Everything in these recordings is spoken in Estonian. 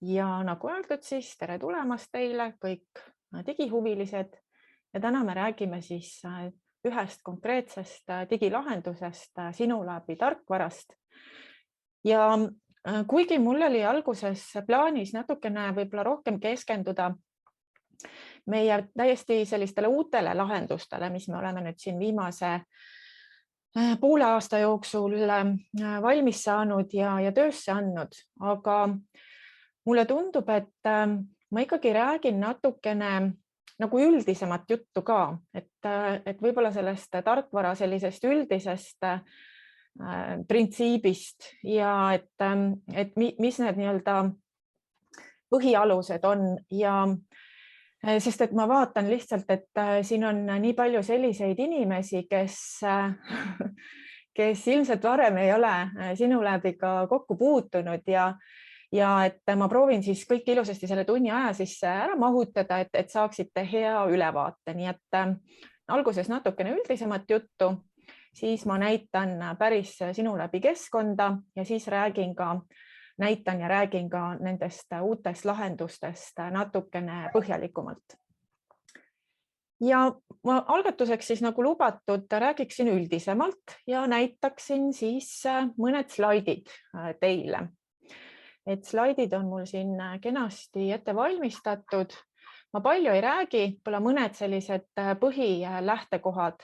Ja nagu öeldud, siis tere tulemast teile kõik digihuvilised. Ja täna me räägime siis ühest konkreetsest digilahendusest, Sinuläbi tarkvarast. Ja kuigi mul oli alguses plaanis natukene võib-olla rohkem keskenduda meie täiesti sellistele uutele lahendustele, mis me oleme nüüd siin viimase poole aasta jooksul valmis saanud ja töösse andnud, aga mulle tundub, et ma ikkagi räägin natukene nagu üldisemat juttu ka, et võib-olla sellest tarkvara sellisest üldisest printsiibist ja et mis need nii-öelda põhialused on ja sest et ma vaatan lihtsalt, et siin on nii palju selliseid inimesi, kes ilmselt varem ei ole Sinuläbiga kokku puutunud ja et ma proovin siis kõik ilusasti selle tunni aja sisse ära mahutada, et saaksite hea ülevaate. Nii et alguses natukene üldisemat juttu, siis ma näitan päris Sinuläbi keskkonda ja siis näitan ja räägin ka nendest uutest lahendustest natukene põhjalikumalt. Ja ma algatuseks siis nagu lubatud räägiksin üldisemalt ja näitaksin siis mõned slaidid teile. Et slaidid on mul siin kenasti ette valmistatud. Ma palju ei räägi, pole mõned sellised põhilähtekohad.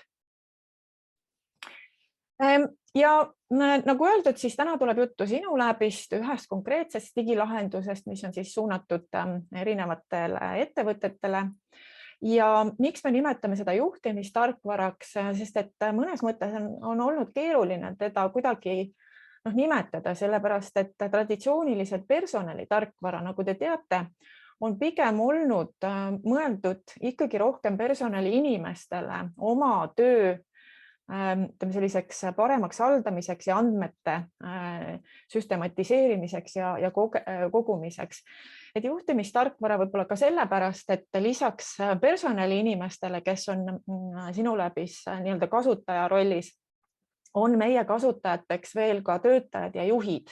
Ja nagu öeldud, siis täna tuleb juttu Sinuläbist, ühest konkreetsest digilahendusest, mis on siis suunatud erinevatele ettevõtetele. Ja miks me nimetame seda juhtimistarkvaraks, sest et mõnes mõttes on olnud keeruline teda kuidagi nimetada, sellepärast et traditsiooniliselt personalitarkvara, nagu te teate, on pigem olnud mõeldud ikkagi rohkem personali inimestele oma töö selliseks paremaks haldamiseks ja andmete süstematiseerimiseks ja kogumiseks. Et juhtimistarkvara võib-olla ka sellepärast, et lisaks personali inimestele, kes on Sinuläbis nii-öelda kasutaja rollis, on meie kasutajateks veel ka töötajad ja juhid.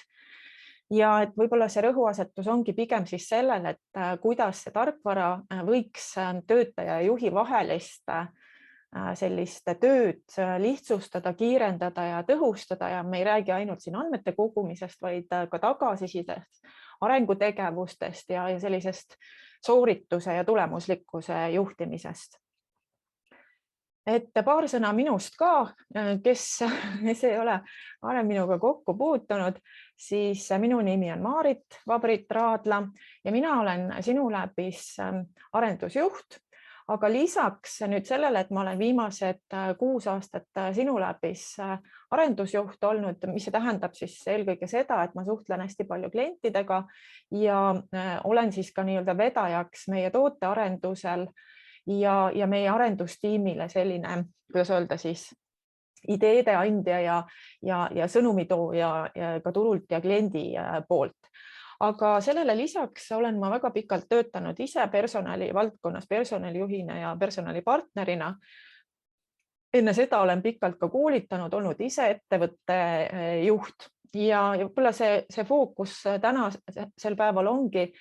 Ja et võib-olla see rõhuasetus ongi pigem siis sellel, et kuidas see tarkvara võiks töötaja ja juhi vahelist sellist tööd lihtsustada, kiirendada ja tõhustada ja me ei räägi ainult siin andmete kogumisest, vaid ka tagasisidest, arengutegevustest ja sellisest soorituse ja tulemuslikkuse juhtimisest. Et paar sõna minust ka, kes ei ole varem minuga kokku puutunud, siis minu nimi on Maarit Vabrit-Raadla ja mina olen Sinuläbis arendusjuht. Aga lisaks nüüd sellele, et ma olen viimased 6 aastat Sinuläbis arendusjuht olnud, mis see tähendab siis eelkõige seda, et ma suhtlen hästi palju klientidega ja olen siis ka nii-öelda vedajaks meie tootearendusel ja meie arendustiimile selline, kuidas öelda siis, ideede andja ja sõnumitooja ka turult ja kliendi poolt. Aga sellele lisaks olen ma väga pikalt töötanud ise personali valdkonnas personalijuhina ja personalipartnerina. Enne seda olen pikalt ka koolitanud, olnud ise ettevõtte juht ja võib-olla see fookus tänasel päeval ongi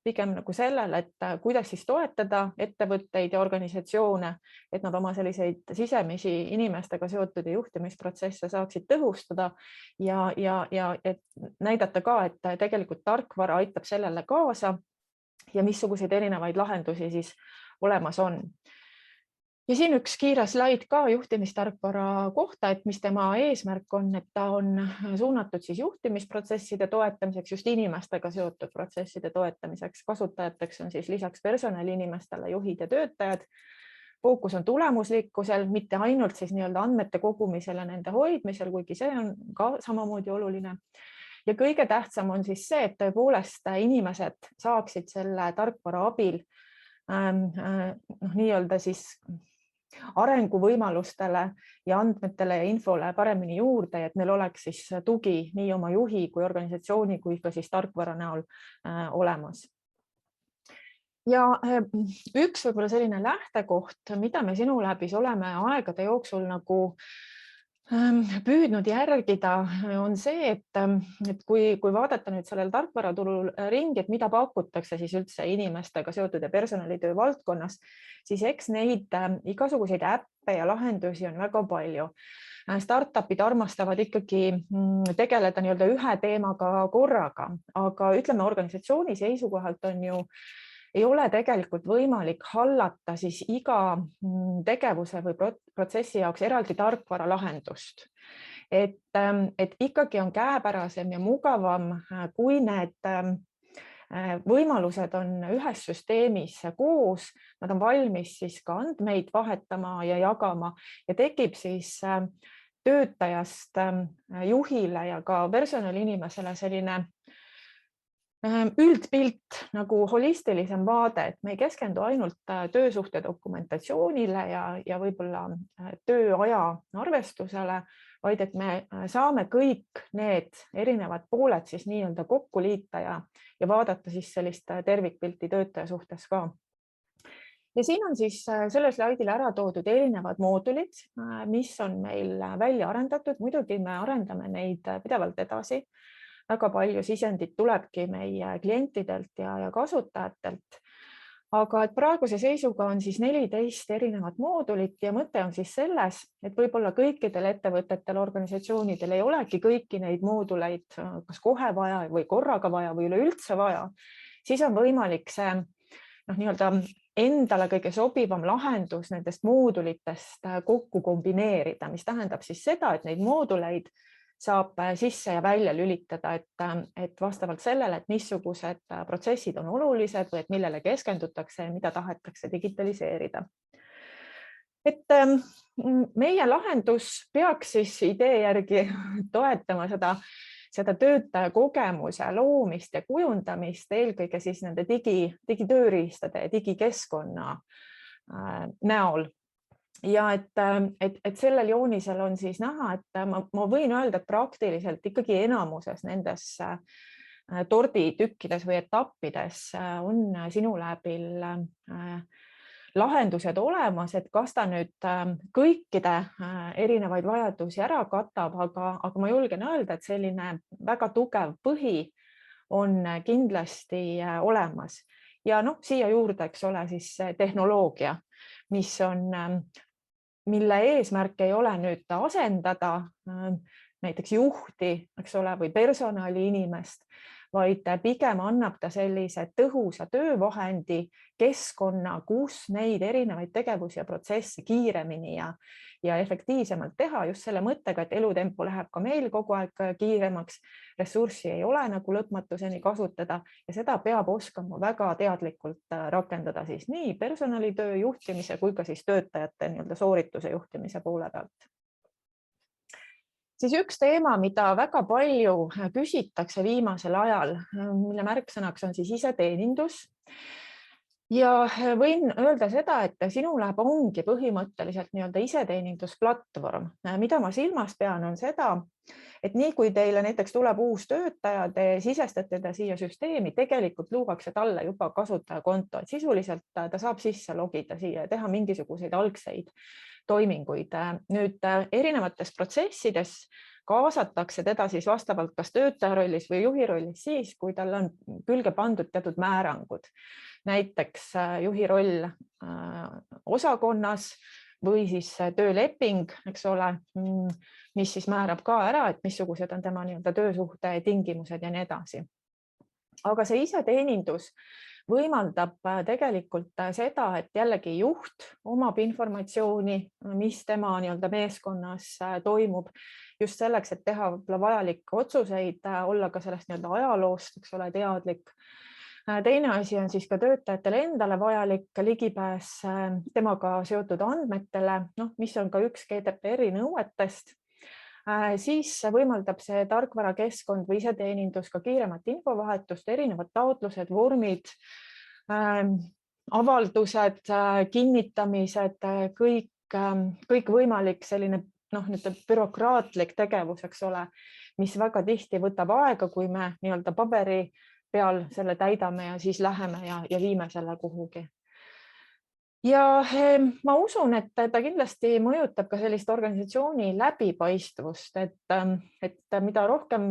pigem nagu sellele, et kuidas siis toetada ettevõtteid ja organisatsioone, et nad oma selliseid sisemisi inimestega seotud ja juhtimisprotsesse saaksid tõhustada ja et näidata ka, et tegelikult tarkvara aitab sellele kaasa ja missuguseid erinevaid lahendusi siis olemas on. Ja siin üks kiire slaid ka juhtimistarkvara kohta, et mis tema eesmärk on, et ta on suunatud siis juhtimisprotsesside toetamiseks, just inimestega seotud protsesside toetamiseks. Kasutajateks on siis lisaks personali inimestele juhid ja töötajad. Fookus on tulemuslikkusel, mitte ainult siis nii-öelda andmete kogumisel ja nende hoidmisel, kuigi see on ka samamoodi oluline. Ja kõige tähtsam on siis see, et tõepoolest inimesed saaksid selle tarkvara abil nii-öelda siis arenguvõimalustele ja andmetele ja infole paremini juurde, et neil oleks siis tugi nii oma juhi kui organisatsiooni kui ka siis tarkvara näol olemas. Ja üks võib-olla selline lähtekoht, mida me Sinuläbis oleme aegade jooksul nagu Püüdnud järgida on see, et kui vaadata nüüd sellel tarkvaraturul ringi, et mida pakutakse siis üldse inimestega seotud ja personalitöö valdkonnas, siis eks neid igasuguseid äppe ja lahendusi on väga palju. Startupid armastavad ikkagi tegeleda nii-öelda ühe teemaga korraga, aga ütleme organisatsiooni seisukohalt on ju ei ole tegelikult võimalik hallata siis iga tegevuse või protsessi jaoks eraldi tarkvara lahendust. Et ikkagi on käepärasem ja mugavam, kui need võimalused on ühes süsteemis koos, nad on valmis siis ka andmeid vahetama ja jagama ja tekib siis töötajast juhile ja ka personaliinimesele selline üldpilt nagu holistilisem vaade, et me ei keskendu ainult töösuhte dokumentatsioonile ja võib-olla tööaja arvestusele, vaid et me saame kõik need erinevad pooled siis nii-öelda kokku liita ja vaadata siis sellist tervikpilti töötaja suhtes ka. Ja siin on siis sellel slaidil ära toodud erinevad moodulid, mis on meil välja arendatud. Muidugi me arendame neid pidevalt edasi. Väga palju sisendit tulebki meie klientidelt ja kasutajatelt. Aga et praeguse seisuga on siis 14 erinevat moodulit ja mõte on siis selles, et võib-olla kõikidel ettevõtetel, organisatsioonidel ei olegi kõiki neid mooduleid kas kohe vaja või korraga vaja või üleüldse vaja. Siis on võimalik see nii-öelda endale kõige sobivam lahendus nendest moodulitest kokku kombineerida, mis tähendab siis seda, et neid mooduleid saab sisse ja välja lülitada, et vastavalt sellele, et missugused protsessid on olulised või et millele keskendutakse ja mida tahetakse digitaliseerida. Et meie lahendus peaks siis idee järgi toetama seda töötaja kogemuse loomist ja kujundamist eelkõige siis nende digitööriistade ja digikeskkonna näol. Ja et sellel joonisel on siis näha, et ma võin öelda, et praktiliselt ikkagi enamuses nendes torditükkides või etappides on Sinuläbil lahendused olemas, et kas ta nüüd kõikide erinevaid vajadusi ära katab, aga ma julgen öelda, et selline väga tugev põhi on kindlasti olemas. Ja siia juurde, eks ole, siis tehnoloogia, mille eesmärk ei ole nüüd asendada näiteks juhti, eks ole, või personaliinimest, vaid pigem annab ta sellise tõhusa töövahendi keskkonna, kus neid erinevaid tegevusi ja protsesse kiiremini ja efektiivsemalt teha just selle mõttega, et elutempo läheb ka meil kogu aeg kiiremaks, ressurssi ei ole nagu lõpmatuseni kasutada ja seda peab oskama väga teadlikult rakendada siis nii personalitöö juhtimise kui ka siis töötajate nii-öelda soorituse juhtimise poole pealt. Siis üks teema, mida väga palju küsitakse viimasel ajal, mille märksõnaks on siis iseteenindus. Ja võin öelda seda, et Sinulab ongi põhimõtteliselt nii-öelda iseteenindusplatvorm. Mida ma silmas pean, on seda, et nii kui teile näiteks tuleb uus töötaja, te sisestate ta siia süsteemi, tegelikult luuakse talle juba kasutajakonto, et sisuliselt ta saab sisse logida siia ja teha mingisuguseid algseid toiminguid. Nüüd erinevates protsessides kaasatakse teda siis vastavalt kas töötaja rollis või juhi rollis siis, kui tal on külge pandud teatud määrangud. Näiteks juhi roll osakonnas või siis tööleping, eks ole, mis siis määrab ka ära, et missugused on tema nii-öelda töösuhte tingimused ja nii edasi. Aga see iseteenindus võimaldab tegelikult seda, et jällegi juht omab informatsiooni, mis tema nii-öelda meeskonnas toimub, just selleks, et teha vajalikke otsuseid, olla ka sellest nii-öelda ajaloost, eks ole, teadlik. Teine asi on siis ka töötajatele endale vajalik ligipääs temaga seotud andmetele, mis on ka üks GDPR-i nõuetest. Siis võimaldab see tarkvarakeskkond või iseteenindus ka kiiremat infovahetust, erinevad taotlused, vormid, avaldused, kinnitamised, kõik võimalik selline bürokraatlik tegevus, eks ole, mis väga tihti võtab aega, kui me nii-öelda paberi peal selle täidame ja siis läheme ja viime selle kuhugi. Ja ma usun, et ta kindlasti mõjutab ka sellist organisatsiooni läbipaistvust, et mida rohkem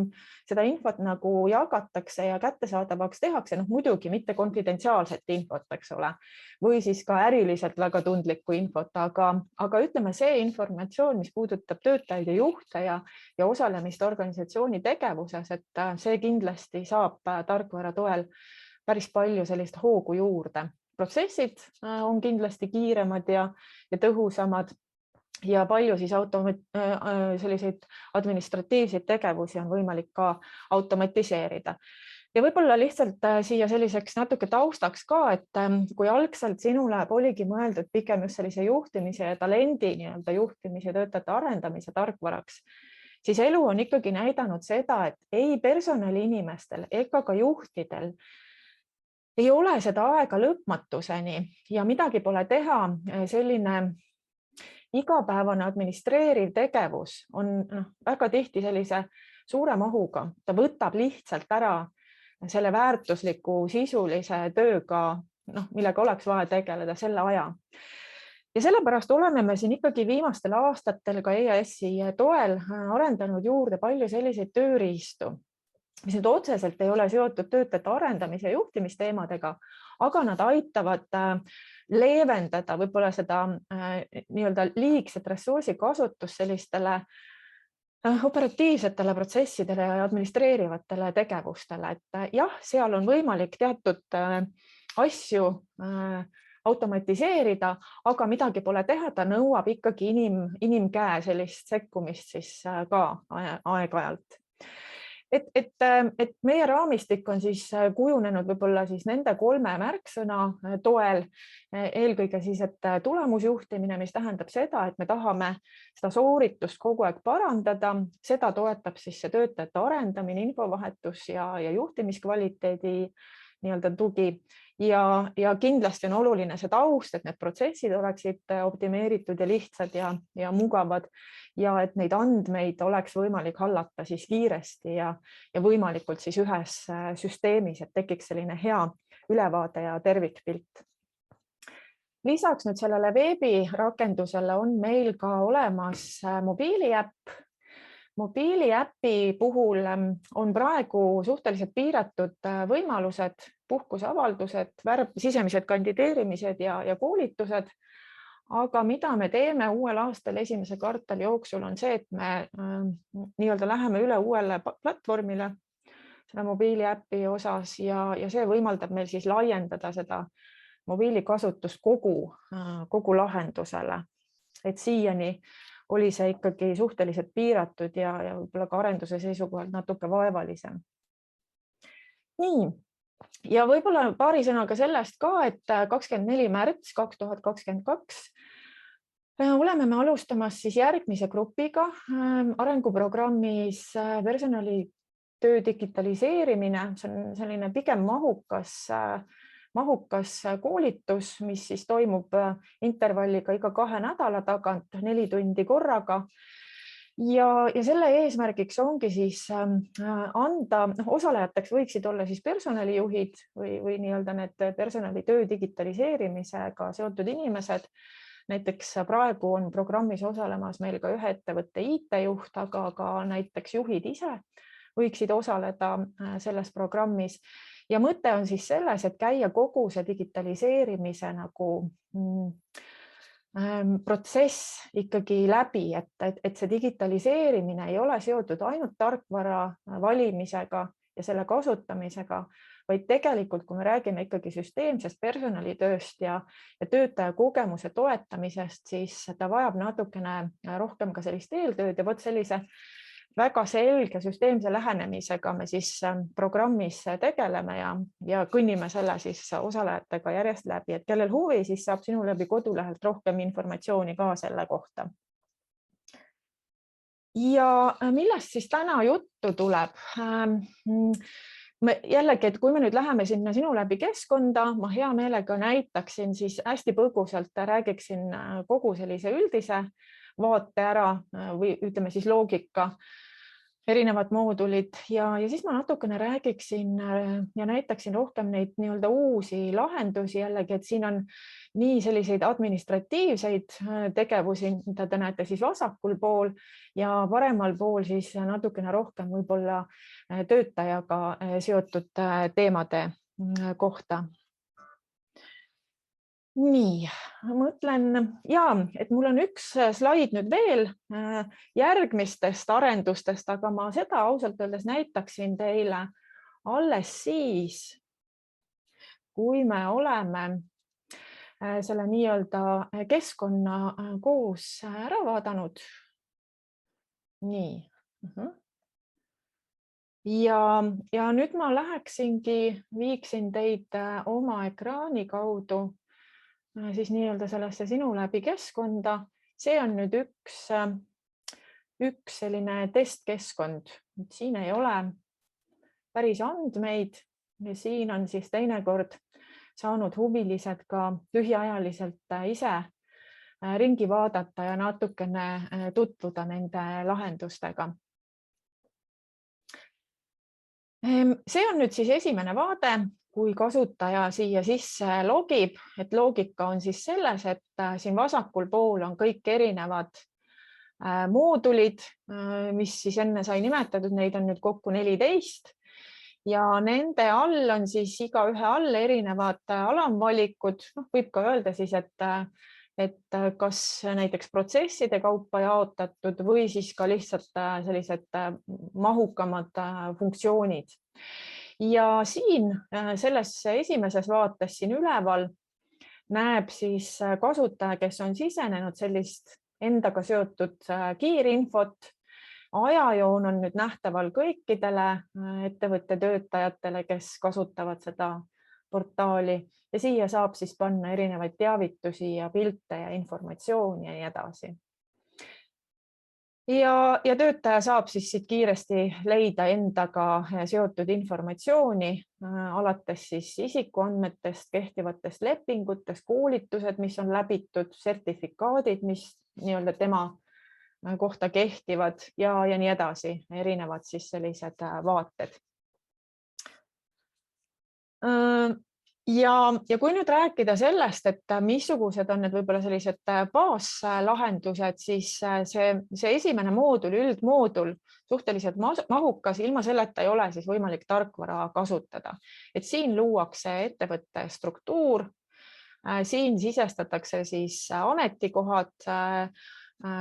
seda infot nagu jagatakse ja kättesaadavaks tehakse, muidugi mitte konfidentsiaalset infot, eks ole, või siis ka äriliselt väga tundlikku infot, aga ütleme, see informatsioon, mis puudutab töötajaid ja juhte ja osalemist organisatsiooni tegevuses, et see kindlasti saab tarkvara toel päris palju sellist hoogu juurde. Protsessid on kindlasti kiiremad ja tõhusamad ja palju siis selliseid administratiivseid tegevusi on võimalik ka automatiseerida. Ja võib-olla lihtsalt siia selliseks natuke taustaks ka, et kui algselt Sinulab oligi mõeldud pigem just sellise juhtimise ja talendi juhtimise ja töötajate arendamise tarkvaraks, siis elu on ikkagi näidanud seda, et ei personaliinimestel ega ka juhtidel ei ole seda aega lõpmatuseni ja midagi pole teha, selline igapäevane administreeriv tegevus on väga tihti sellise suure mahuga. Ta võtab lihtsalt ära selle väärtusliku sisulise tööga, millega oleks vaja tegeleda selle aja. Ja sellepärast oleme me siin ikkagi viimastel aastatel ka EAS-i toel arendanud juurde palju selliseid tööriistu, mis nüüd otseselt ei ole seotud töötajate arendamise ja juhtimisteemadega, aga nad aitavad leevendada võib-olla seda nii-öelda liigset ressursikasutust sellistele operatiivsetele protsessidele ja administreerivatele tegevustele. Et jah, seal on võimalik teatud asju automatiseerida, aga midagi pole teha, ta nõuab ikkagi inimkäe sellist sekkumist siis ka aeg-ajalt. Et meie raamistik on siis kujunenud võib-olla siis nende 3 märksõna toel, eelkõige siis, et tulemusjuhtimine, mis tähendab seda, et me tahame seda sooritust kogu aeg parandada, seda toetab siis see töötajate arendamine, infovahetus ja juhtimiskvaliteedi tugi ja kindlasti on oluline see taust, et need protsessid oleksid optimeeritud ja lihtsad ja mugavad ja et neid andmeid oleks võimalik hallata siis kiiresti ja võimalikult siis ühes süsteemis, et tekiks selline hea ülevaade ja tervikpilt. Lisaks nüüd sellele veebirakendusele on meil ka olemas mobiiliäpp. Mobiiliäpi puhul on praegu suhteliselt piiratud võimalused, puhkuseavaldused, sisemised kandideerimised ja koolitused. Aga mida me teeme uuel aastal esimese kvartali jooksul on see, et me nii-öelda läheme üle uuele platvormile selle mobiiliäpi osas ja see võimaldab meil siis laiendada seda mobiilikasutust kogu lahendusele. Et siiani oli see ikkagi suhteliselt piiratud ja võib-olla ka arenduse seisukohalt natuke vaevalisem. Nii, ja võib-olla paari sõnaga sellest ka, et 24. märts 2022 oleme me alustamas siis järgmise grupiga arenguprogrammis personalitöö digitaliseerimine. See on selline pigem mahukas koolitus, mis siis toimub intervalliga iga 2 nädala tagant 4 tundi korraga. Ja selle eesmärgiks ongi siis anda, osalejateks võiksid olla siis personalijuhid või nii-öelda need personalitöö digitaliseerimisega seotud inimesed. Näiteks praegu on programmis osalemas meil ka ühe ettevõtte IT-juht, aga ka näiteks juhid ise võiksid osaleda selles programmis. Ja mõte on siis selles, et käia kogu see digitaliseerimise protsess ikkagi läbi, et see digitaliseerimine ei ole seotud ainult tarkvara valimisega ja selle kasutamisega, vaid tegelikult, kui me räägime ikkagi süsteemsest personalitööst ja töötaja kogemuse toetamisest, siis ta vajab natukene rohkem ka sellist eeltööd ja sellise väga selge süsteemse lähenemisega me siis programmis tegeleme ja kõnnime selle siis osalejatega järjest läbi, et kellel huvi, siis saab Sinulabi kodulehelt rohkem informatsiooni ka selle kohta. Ja millest siis täna juttu tuleb? Jällegi, et kui me nüüd läheme sinna Sinulabi keskkonda, ma hea meelega näitaksin siis hästi põgusalt, räägiksin kogu sellise üldise vaate ära või ütleme siis loogika. erinevad moodulid ja siis ma natukene räägiksin ja näitaksin rohkem neid nii-öelda uusi lahendusi jällegi, et siin on nii selliseid administratiivseid tegevusi, mida te näete siis vasakul pool ja paremal pool siis natukene rohkem võib-olla töötajaga seotud teemade kohta. Nii, mõtlen et mul on üks slaid nüüd veel järgmistest arendustest, aga ma seda ausalt öeldes näitaksin teile alles siis, kui me oleme selle nii-öelda keskkonna koos ära vaadanud. Nii. Ja nüüd ma viiksin teid oma ekraani kaudu siis nii-öelda sellesse sinu läbi keskkonda. See on nüüd üks selline testkeskkond. Siin ei ole päris andmeid ja siin on siis teinekord saanud huvilised ka lühiajaliselt ise ringi vaadata ja natukene tutvuda nende lahendustega. See on nüüd siis esimene vaade, kui kasutaja siia sisse logib, et loogika on siis selles, et siin vasakul pool on kõik erinevad moodulid, mis siis enne sai nimetatud, neid on nüüd kokku 14 ja nende all on siis igaühe all erinevad alamvalikud. Võib ka öelda siis, et kas näiteks protsesside kaupa jaotatud või siis ka lihtsalt sellised mahukamad funktsioonid. Ja siin selles esimeses vaates siin üleval näeb siis kasutaja, kes on sisenenud sellist endaga seotud kiirinfot. Ajajoon on nüüd nähtaval kõikidele ettevõtte töötajatele, kes kasutavad seda portaali ja siia saab siis panna erinevaid teavitusi ja pilte ja informatsiooni ja nii edasi. Ja töötaja saab siis siit kiiresti leida endaga seotud informatsiooni, alates siis isikuandmetest, kehtivatest lepingutest, koolitused, mis on läbitud, sertifikaadid, mis nii-öelda tema kohta kehtivad ja nii edasi, erinevad siis sellised vaated. Ja kui nüüd rääkida sellest, et missugused on need võib-olla sellised baaslahendused, siis see esimene moodul, üldmoodul, suhteliselt mahukas, ilma selleta ei ole siis võimalik tarkvara kasutada. Et siin luuakse ettevõtte struktuur, siin sisestatakse siis ametikohad,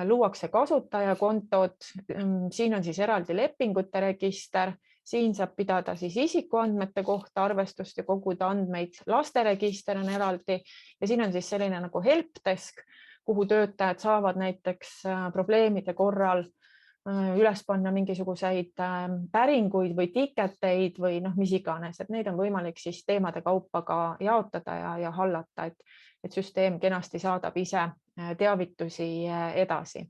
luuakse kasutajakontod, siin on siis eraldi lepingute register. Siin saab pidada siis isikuandmete kohta arvestust ja koguda andmeid. Lasteregister on eraldi ja siin on siis selline nagu helpdesk, kuhu töötajad saavad näiteks probleemide korral üles panna mingisuguseid päringuid või tiketeid või mis iganes, et neid on võimalik siis teemade kaupa ka jaotada ja hallata, et süsteem kenasti saadab ise teavitusi edasi.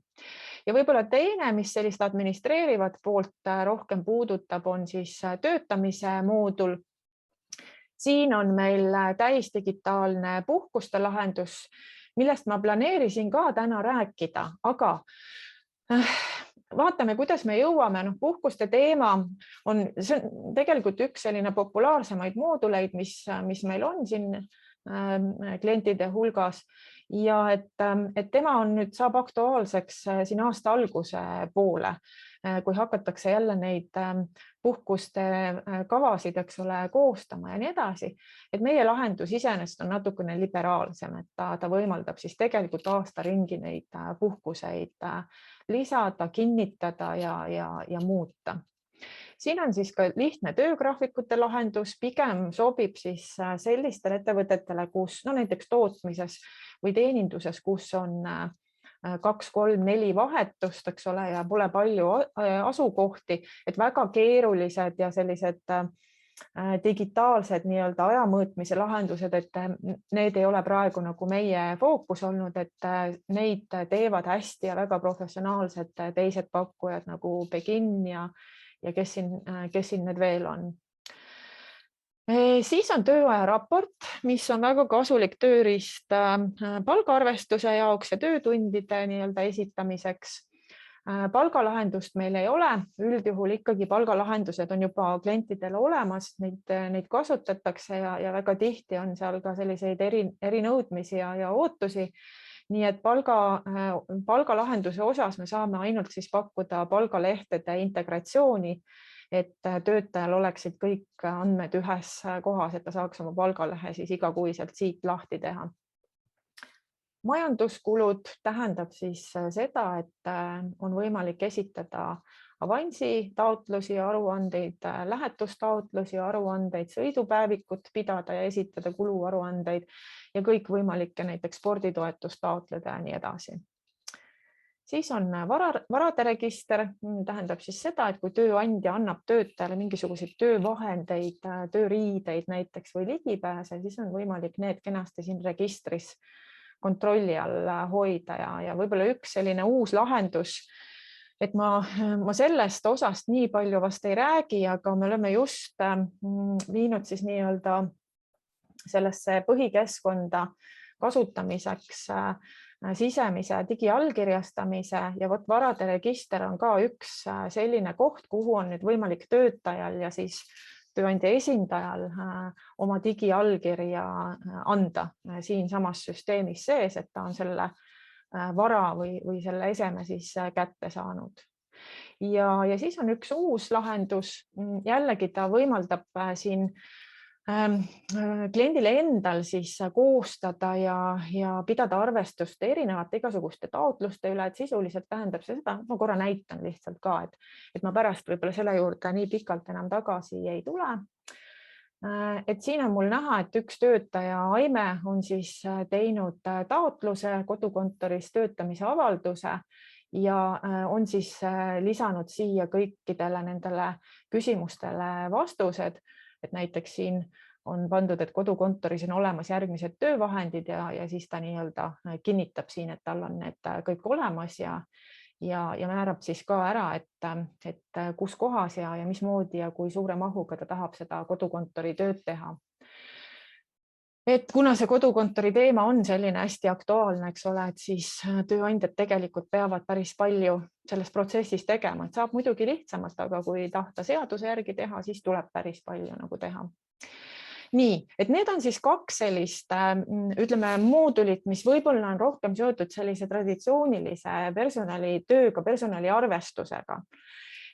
Ja võib-olla teine, mis sellist administreerivat poolt rohkem puudutab, on siis töötamise moodul. Siin on meil täisdigitaalne puhkuste lahendus, millest ma planeerisin ka täna rääkida, aga vaatame, kuidas me jõuame. Puhkuste teema see on tegelikult üks selline populaarsemaid mooduleid, mis meil on siin klientide hulgas ja et tema nüüd saab aktuaalseks siin aasta alguse poole, kui hakatakse jälle neid puhkuste kavasid, eks ole, koostama ja nii edasi. Et meie lahendus iseenesest on natukene liberaalsem, et ta võimaldab siis tegelikult aasta ringi neid puhkuseid lisada, kinnitada ja muuta. Siin on siis ka lihtne töögraafikute lahendus, pigem sobib siis sellistele ettevõtetele, kus näiteks tootmises või teeninduses, kus on 2, 3, 4 vahetust, eks ole, ja pole palju asukohti, et väga keerulised ja sellised digitaalsed nii-öelda ajamõõtmise lahendused, et need ei ole praegu nagu meie fookus olnud, et neid teevad hästi ja väga professionaalsed teised pakkujad nagu Begin ja kes siin need veel on. Siis on tööaja raport, mis on väga kasulik tööriist palgaarvestuse jaoks ja töötundide nii-öelda esitamiseks. Palgalahendust meil ei ole, üldjuhul ikkagi palgalahendused on juba klientidele olemas, neid kasutatakse ja väga tihti on seal ka selliseid erinõudmisi ja ootusi. Nii et palgalahenduse osas me saame ainult siis pakkuda palgalehtede integratsiooni, et töötajal oleksid kõik andmed ühes kohas, et ta saaks oma palgalehe siis igakuiselt siit lahti teha. Majanduskulud tähendab siis seda, et on võimalik esitada avansi taotlusi, aruandeid, lähetustaotlusi, aruandeid, sõidupäevikut pidada ja esitada kuluaruandeid ja kõik võimalikke näiteks sporditoetust taotleda ja nii edasi. Siis on varade register, tähendab siis seda, et kui tööandja annab töötajale mingisuguseid töövahendeid, tööriideid näiteks või ligipääse, siis on võimalik need kenasti siin registris kontrolli all hoida ja võib-olla üks selline uus lahendus, et ma sellest osast nii palju vast ei räägi, aga me oleme just viinud siis nii-öelda sellesse põhikeskkonda kasutamiseks sisemise digiallkirjastamise ja vot varade register on ka üks selline koht, kuhu on nüüd võimalik töötajal ja siis tööandja esindajal oma digiallkirja anda siinsamas süsteemis sees, et ta on selle vara või selle eseme siis kätte saanud. Ja siis on üks uus lahendus, jällegi ta võimaldab siin kliendile endal siis koostada ja pidada arvestust erinevate igasuguste taotluste üle, et sisuliselt tähendab see seda, ma korra näitan lihtsalt ka, et ma pärast võib-olla selle juurde nii pikalt enam tagasi ei tule. Et siin on mul näha, et üks töötaja Aime on siis teinud taotluse kodukontoris töötamise avalduse ja on siis lisanud siia kõikidele nendele küsimustele vastused. Et näiteks siin on pandud, et kodukontoris on olemas järgmised töövahendid ja siis ta nii-öelda kinnitab siin, et tal on need kõik olemas ja määrab siis ka ära, et kus kohas ja mismoodi ja kui suure mahuga ta tahab seda kodukontori tööd teha. Et kuna see kodukontori teema on selline hästi aktuaalne, eks ole, et siis tööandjad tegelikult peavad päris palju selles protsessis tegema, et saab muidugi lihtsamalt, aga kui tahta seaduse järgi teha, siis tuleb päris palju nagu teha. Nii, et need on siis kaks sellist, ütleme, moodulit, mis võib-olla on rohkem seotud sellise traditsioonilise personalitööga, personaliarvestusega.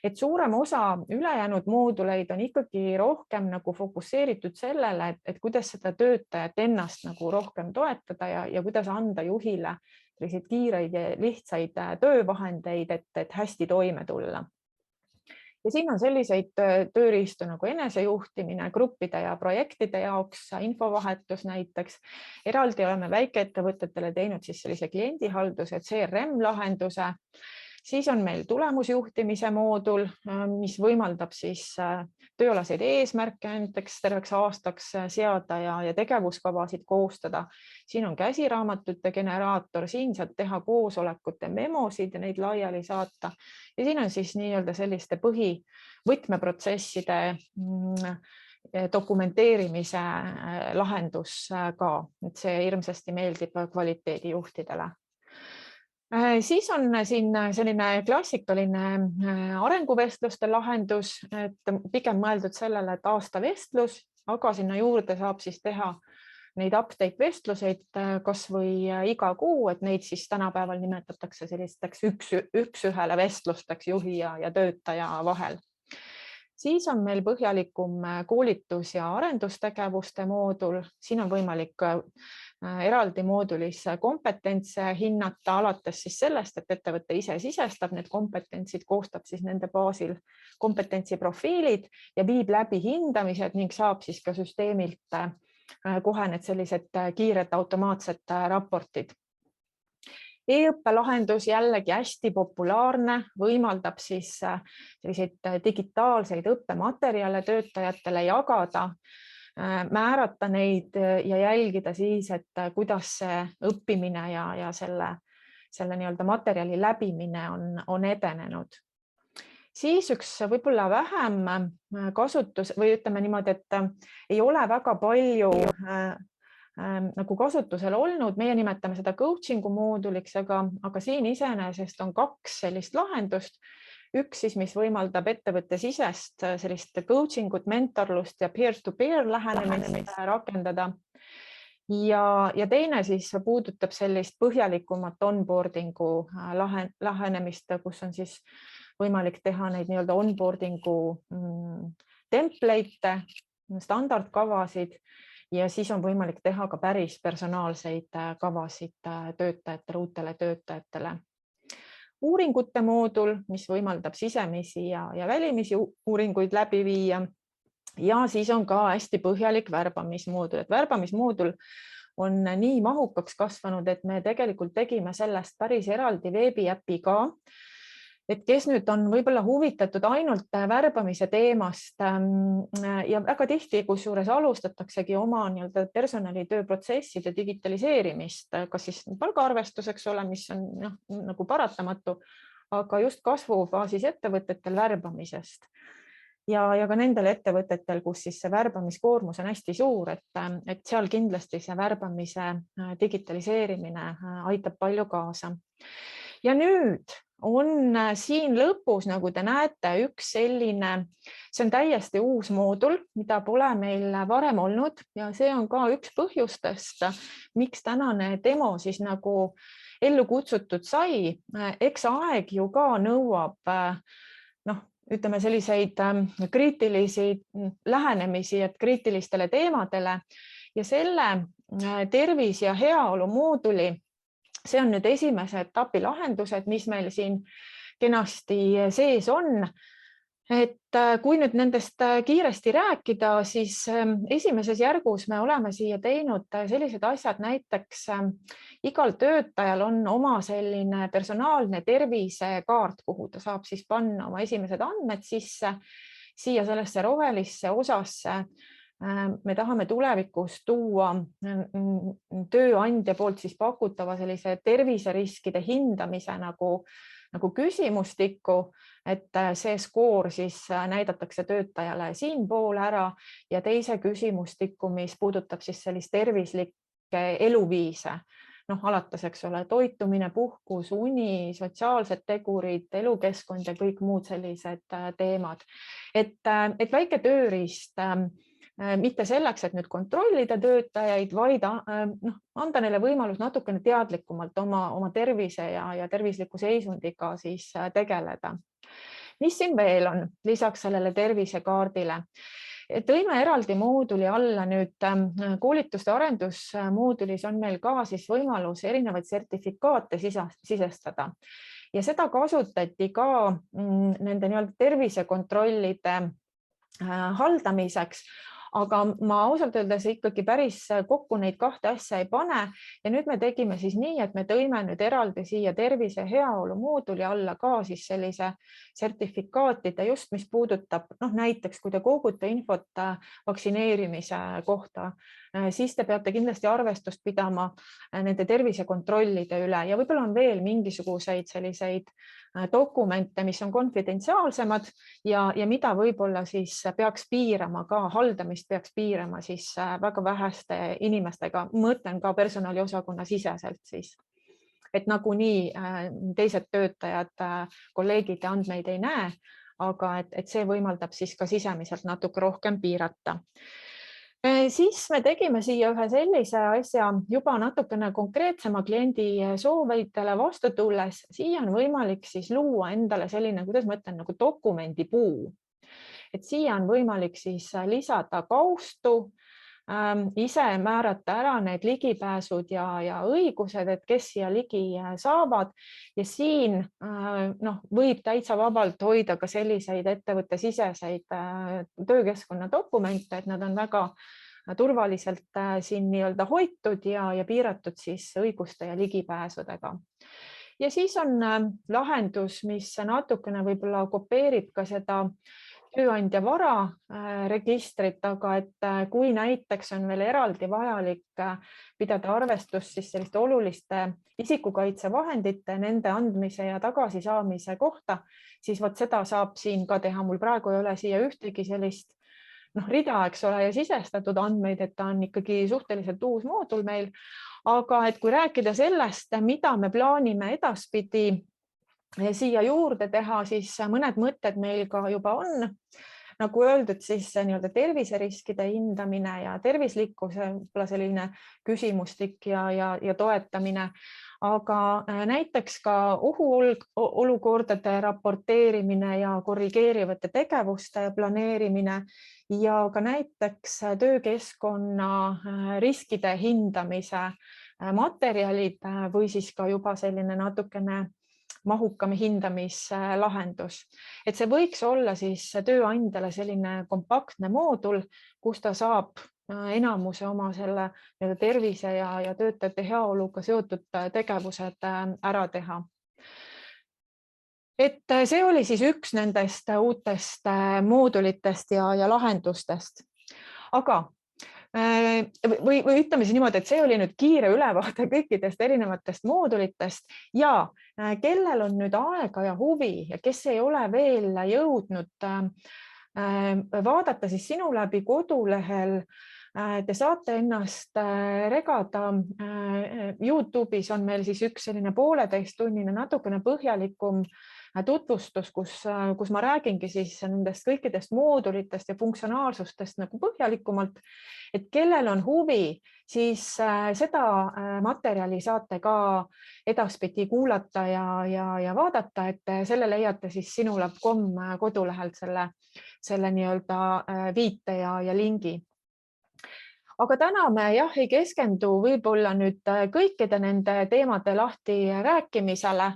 Et suurem osa ülejäänud mooduleid on ikkagi rohkem nagu fokusseeritud sellele, et kuidas seda töötajat ennast nagu rohkem toetada ja kuidas anda juhile selliseid kiireid ja lihtsaid töövahendeid, et hästi toime tulla. Ja siin on selliseid tööriistu nagu enesejuhtimine, gruppide ja projektide jaoks, infovahetus näiteks. Eraldi oleme väikeettevõtetele teinud siis sellise kliendihalduse CRM-lahenduse. Siis on meil tulemusjuhtimise moodul, mis võimaldab siis tööalaseid eesmärke näiteks terveks aastaks seada ja tegevuskavasid koostada. Siin on käsiraamatute generaator, siin saab teha koosolekute memosid ja neid laiali saata. Ja siin on siis nii-öelda selliste võtmeprotsesside dokumenteerimise lahendus ka, et see hirmsasti meeldib kvaliteedijuhtidele. Siis on siin selline klassikaline arenguvestluste lahendus, et pigem mõeldud sellele, et aasta vestlus, aga sinna juurde saab siis teha neid update vestluseid kas või iga kuu, et neid siis tänapäeval nimetatakse sellisteks üks-ühele vestlusteks juhi ja töötaja vahel. Siis on meil põhjalikum koolitus- ja arendustegevuste moodul. Siin on võimalik eraldi moodulis kompetentse hinnata alates siis sellest, et ettevõte ise sisestab need kompetentsid, koostab siis nende baasil kompetentsiprofiilid ja viib läbi hindamised ning saab siis ka süsteemilt kohe need sellised kiired automaatsed raportid. E-õppelahendus jällegi hästi populaarne, võimaldab siis selliseid digitaalseid õppematerjale töötajatele jagada, määrata neid ja jälgida siis, et kuidas see õppimine ja selle nii-öelda materjali läbimine on edenenud. Siis üks võib-olla vähem kasutus või ütleme niimoodi, et ei ole väga palju nagu kasutusel olnud, meie nimetame seda coaching'u mooduliks, aga siin iseenesest on 2 sellist lahendust. Üks siis, mis võimaldab ettevõtte sisest sellist coaching ut, mentorlust ja peer-to-peer lähenemist rakendada. Ja teine siis puudutab sellist põhjalikumat onboarding'u lähenemist, kus on siis võimalik teha neid nii-öelda onboarding'u template'e, standardkavasid ja siis on võimalik teha ka päris personaalseid kavasid töötajatele, uutele töötajatele. Uuringute moodul, mis võimaldab sisemisi ja välimisi uuringuid läbi viia. Ja siis on ka hästi põhjalik värbamismoodul. Värbamismoodul on nii mahukaks kasvanud, et me tegelikult tegime sellest päris eraldi veebiäpi ka. Et kes nüüd on võib-olla huvitatud ainult värbamise teemast ja väga tihti, kusjuures alustataksegi oma personalitööprotsesside digitaliseerimist, kas siis palgaarvestuseks ole, mis on nagu paratamatu, aga just kasvufaasis ettevõtetel värbamisest. Ja ka nendel ettevõtetel, kus siis see värbamiskoormus on hästi suur, et seal kindlasti see värbamise digitaliseerimine aitab palju kaasa. Ja nüüd on siin lõpus, nagu te näete, üks selline, see on täiesti uus moodul, mida pole meil varem olnud ja see on ka üks põhjustest, miks tänane demo siis nagu ellu kutsutud sai. Eks aeg ju ka nõuab, ütleme selliseid kriitilisi lähenemisi, et kriitilistele teemadele ja selle tervis- ja heaolu mooduli, see on nüüd esimese etapi lahendused, mis meil siin kenasti sees on. Et kui nüüd nendest kiiresti rääkida, siis esimeses järgus me oleme siia teinud sellised asjad, näiteks igal töötajal on oma selline personaalne tervisekaart, kuhu ta saab siis panna oma esimesed andmed sisse, siia sellesse rohelisse osasse. Me tahame tulevikus tuua tööandja poolt siis pakutava sellise terviseriskide hindamise nagu küsimustikku, et see skoor siis näidatakse töötajale siinpool ära ja teise küsimustikku, mis puudutab siis sellist tervislikke eluviise. Alates, eks ole, toitumine, puhkus, uni, sotsiaalsed tegurid, elukeskkond ja kõik muud sellised teemad. Et väike tööriist mitte selleks, et nüüd kontrollida töötajaid, vaid anda neile võimalus natukene teadlikumalt oma tervise ja tervisliku seisundiga siis tegeleda. Mis siin veel on lisaks sellele tervisekaardile? Tõime eraldi mooduli alla nüüd koolituste arendusmoodulis on meil ka siis võimalus erinevaid sertifikaate sisestada ja seda kasutati ka nende tervisekontrollide haldamiseks. Aga ma ausalt öeldes ikkagi päris kokku neid 2 asja ei pane ja nüüd me tegime siis nii, et me tõime nüüd eraldi siia tervise heaolu mooduli alla ka siis sellise sertifikaatide just, mis puudutab näiteks, kui te kogute infot vaktsineerimise kohta, siis te peate kindlasti arvestust pidama nende tervisekontrollide üle ja võib-olla on veel mingisuguseid selliseid dokumente, mis on konfidentsiaalsemad ja mida võib-olla siis peaks piirama ka, haldamist peaks piirama siis väga väheste inimestega, mõtlen ka personaliosakonna siseselt siis. Et nagunii teised töötajad, kolleegid andmeid ei näe, aga et see võimaldab siis ka sisemiselt natuke rohkem piirata. Siis me tegime siia ühe sellise asja juba natukene konkreetsema kliendi soovidele vastu tulles. Siia on võimalik siis luua endale selline, kuidas ma ütlen, nagu dokumendipuu. Et siia on võimalik siis lisada kaustu, ise määrata ära need ligipääsud ja õigused, et kes siia ligi saavad ja siin võib täitsa vabalt hoida ka selliseid ettevõtte siseseid töökeskkonna dokumente, et nad on väga turvaliselt siin nii-öelda hoitud ja piiratud siis õiguste ja ligipääsudega. Ja siis on lahendus, mis natukene võib-olla kopeerib ka seda tööandja vara registrit, aga et kui näiteks on veel eraldi vajalik pidada arvestust siis selliste oluliste isikukaitsevahendite, nende andmise ja tagasisaamise kohta, siis seda saab siin ka teha. Mul praegu ei ole siia ühtegi sellist rida, eks ole, ja sisestatud andmeid, et ta on ikkagi suhteliselt uus moodul meil. Aga et kui rääkida sellest, mida me plaanime edaspidi siia juurde teha, siis mõned mõtted meil ka juba on. Nagu öeldud, siis nii-öelda terviseriskide hindamine ja tervislikkuse selline küsimustik ja toetamine, aga näiteks ka ohuolukordade raporteerimine ja korrigeerivate tegevuste planeerimine ja ka näiteks töökeskkonna riskide hindamise materjalid või siis ka juba selline natukene mahukam hindamislahendus. Et see võiks olla siis tööandjale selline kompaktne moodul, kus ta saab enamuse oma selle tervise ja töötajate heaoluga seotud tegevused ära teha. Et see oli siis üks nendest uutest moodulitest ja lahendustest. Aga või ütleme siis niimoodi, et see oli nüüd kiire ülevaade kõikidest erinevatest moodulitest ja kellel on nüüd aega ja huvi ja kes ei ole veel jõudnud vaadata, siis Sinu läbi kodulehel te saate ennast regada. YouTube'is on meil siis üks selline 1,5-tunnine natukene põhjalikum tutvustus, kus ma räägingi siis nendest kõikidest moodulitest ja funktsionaalsustest nagu põhjalikumalt, et kellel on huvi, siis seda materjali saate ka edaspidi kuulata ja vaadata, et selle leiate siis sinulab.com kodulehelt selle nii-öelda viite ja lingi. Aga täna me ei keskendu võib-olla nüüd kõikide nende teemade lahti rääkimisele,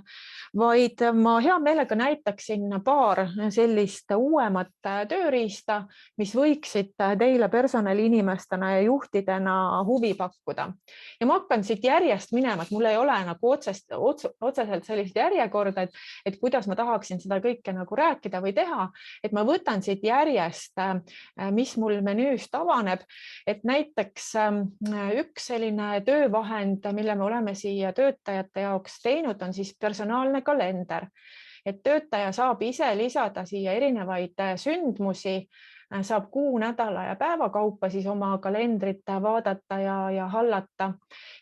vaid ma hea meelega näitaksin paar sellist uuemat tööriista, mis võiksid teile personaliinimestena ja juhtidena huvi pakkuda. Ja ma hakkan siit järjest minema, et mul ei ole nagu otseselt sellist järjekorda, et kuidas ma tahaksin seda kõike nagu rääkida või teha, et ma võtan siit järjest, mis mul menüüst avaneb, et näiteks üks selline töövahend, mille me oleme siia töötajate jaoks teinud, on siis personaalne kalender. Et töötaja saab ise lisada siia erinevaid sündmusi, saab kuu, nädala ja päeva kaupa siis oma kalendrit vaadata ja hallata.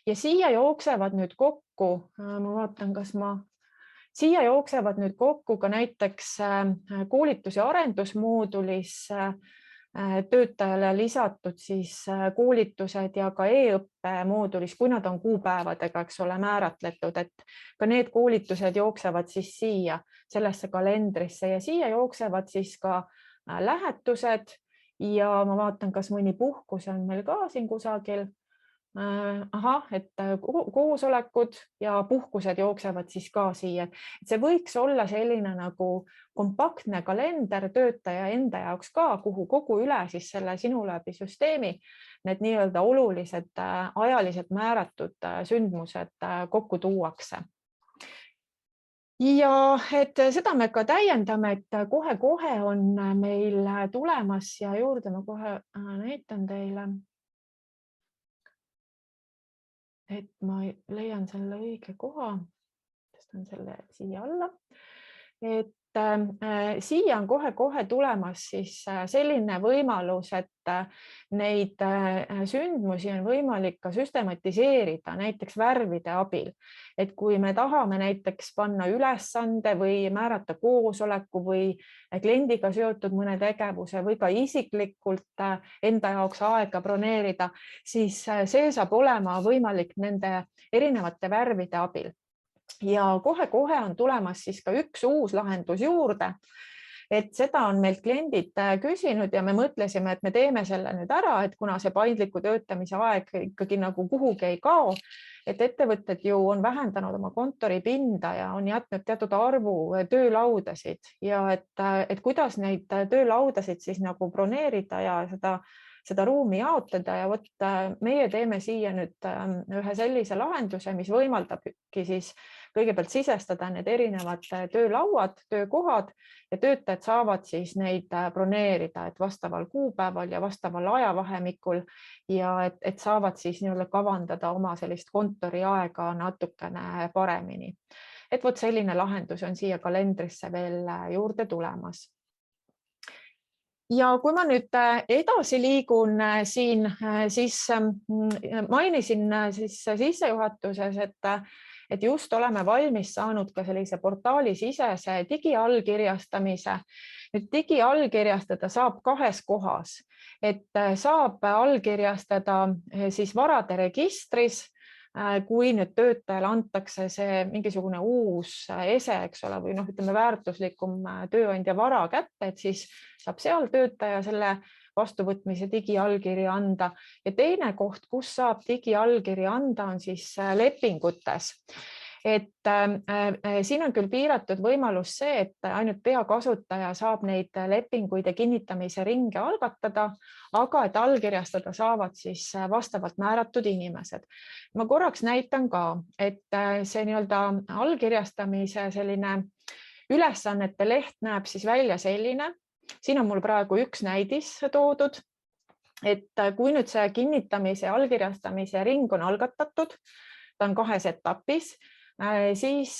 Ja siia jooksevad nüüd kokku, ma vaatan, siia jooksevad nüüd kokku ka näiteks koolitus- ja arendusmoodulis töötajale lisatud siis koolitused ja ka e-õppe moodulis, kui nad on kuupäevadega, eks ole, määratletud, et ka need koolitused jooksevad siis siia sellesse kalendrisse ja siia jooksevad siis ka lähetused ja ma vaatan, kas mõni puhkus on meil ka siin kusagil. Et koosolekud ja puhkused jooksevad siis ka siia. See võiks olla selline nagu kompaktne kalender töötaja enda jaoks ka, kuhu kogu üle siis selle Sinu läbi süsteemi need nii-öelda olulised ajaliselt määratud sündmused kokku tuuakse. Ja et seda me ka täiendame, et kohe-kohe on meil tulemas ja juurde ma kohe näitan teile. Et ma leian selle õige koha, tõstan selle siia alla, et siia on kohe-kohe tulemas siis selline võimalus, et neid sündmusi on võimalik ka süstematiseerida näiteks värvide abil. Et kui me tahame näiteks panna ülesande või määrata koosoleku või kliendiga seotud mõne tegevuse või ka isiklikult enda jaoks aega broneerida, siis see saab olema võimalik nende erinevate värvide abil. Ja kohe-kohe on tulemas siis ka üks uus lahendus juurde, et seda on meilt kliendid küsinud ja me mõtlesime, et me teeme selle nüüd ära, et kuna see paindliku töötamise aeg ikkagi nagu kuhugi ei kao, et ettevõtted ju on vähendanud oma kontoripinda ja on jätnud teatud arvu töölaudasid ja et kuidas neid töölaudasid siis nagu broneerida ja seda ruumi jaotada ja vot meie teeme siia nüüd ühe sellise lahenduse, mis võimaldabki siis kõigepealt sisestada need erinevad töölauad, töökohad ja töötajad saavad siis neid broneerida, et vastaval kuupäeval ja vastaval ajavahemikul ja et saavad siis nii-öelda kavandada oma sellist kontoriaega natukene paremini. Et vot selline lahendus on siia kalendrisse veel juurde tulemas. Ja kui ma nüüd edasi liigun siin, siis mainisin siis sissejuhatuses, et just oleme valmis saanud ka sellise portaalisisese digiallkirjastamise. Nüüd digiallkirjastada saab kahes kohas, et saab allkirjastada siis varade registris, kui nüüd töötajale antakse see mingisugune uus ese, eks ole, või ütleme väärtuslikum tööandja vara kätte, et siis saab seal töötaja selle vastuvõtmise digiallkirja anda. Ja teine koht, kus saab digiallkirja anda, on siis lepingutes. Et siin on küll piiratud võimalus see, et ainult peakasutaja saab neid lepinguid ja kinnitamise ringe algatada, aga et allkirjastada saavad siis vastavalt määratud inimesed. Ma korraks näitan ka, et see nii-öelda allkirjastamise selline ülesannete leht näeb siis välja selline. Siin on mul praegu üks näidis toodud, et kui nüüd see kinnitamise ja allkirjastamise ring on algatatud, ta on 2 etapis, siis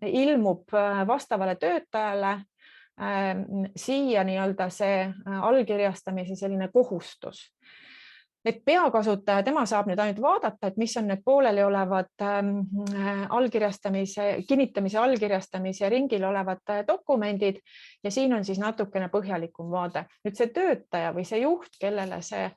ilmub vastavale töötajale siia nii-öelda see allkirjastamise selline kohustus. Et peakasutaja, tema saab nüüd ainult vaadata, et mis on need pooleli olevad kinnitamise, allkirjastamise ringil olevad dokumendid ja siin on siis natukene põhjalikum vaade. Nüüd see töötaja või see juht, kellele see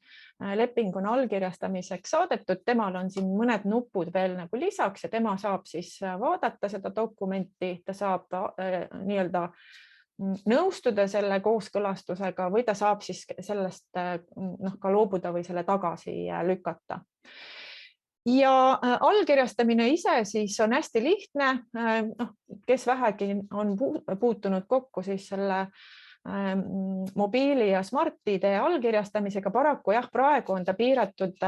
leping on allkirjastamiseks saadetud, temal on siin mõned nupud veel nagu lisaks ja tema saab siis vaadata seda dokumenti, ta saab nii-öelda nõustuda selle kooskõlastusega või ta saab siis sellest ka loobuda või selle tagasi lükata. Ja allkirjastamine ise siis on hästi lihtne, kes vähegi on puutunud kokku siis selle mobiili ja Smart-ID allkirjastamisega. Paraku jah, praegu on ta piiratud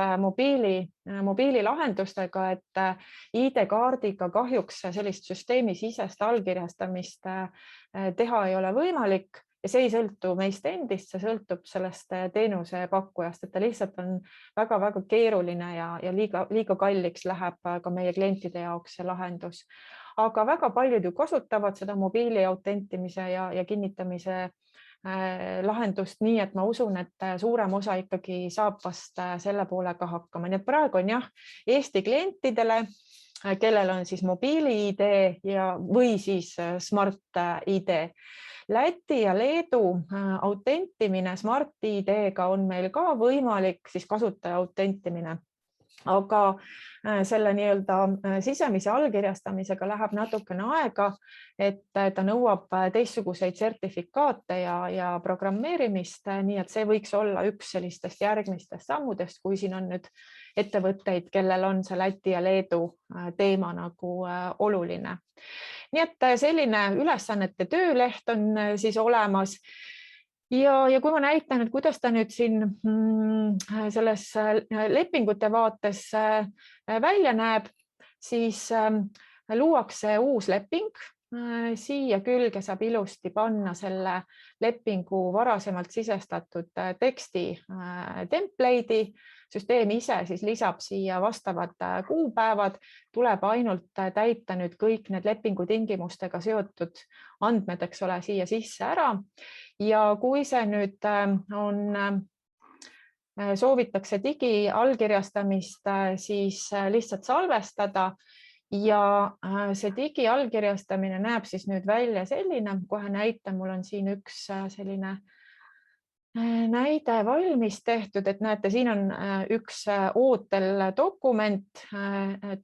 mobiililahendustega, et ID-kaardiga kahjuks sellist süsteemisisest allkirjastamist teha ei ole võimalik ja see ei sõltu meist endist, see sõltub sellest teenuse pakkujast, et ta lihtsalt on väga-väga keeruline ja liiga kalliks läheb ka meie klientide jaoks see lahendus. Aga väga paljud ju kasutavad seda mobiili autentimise ja kinnitamise lahendust nii, et ma usun, et suurem osa ikkagi saab vast selle poolega hakkama. Nii et praegu on jah, Eesti klientidele, kellel on siis mobiili-ID või siis Smart-ID. Läti ja Leedu autentimine Smart-ID-ga on meil ka võimalik, siis kasutaja autentimine. Aga selle nii-öelda sisemise allkirjastamisega läheb natukene aega, et ta nõuab teistsuguseid sertifikaate ja programmeerimist, nii et see võiks olla üks sellistest järgmistest sammudest, kui siin on nüüd ettevõtteid, kellel on see Läti ja Leedu teema nagu oluline. Nii et selline ülesannete tööleht on siis olemas. Ja kui ma näitan, et kuidas ta nüüd siin selles lepingute vaates välja näeb, siis luuakse uus leping. Siia külge saab ilusti panna selle lepingu varasemalt sisestatud teksti template'i. Süsteem ise siis lisab siia vastavad kuupäevad, tuleb ainult täita nüüd kõik need lepingutingimustega seotud andmed, eks ole, siia sisse ära. Ja kui see nüüd soovitakse digiallkirjastamist, siis lihtsalt salvestada ja see digiallkirjastamine näeb siis nüüd välja selline, kohe näitan, mul on siin üks selline näide valmis tehtud, et näete, siin on üks ootel dokument,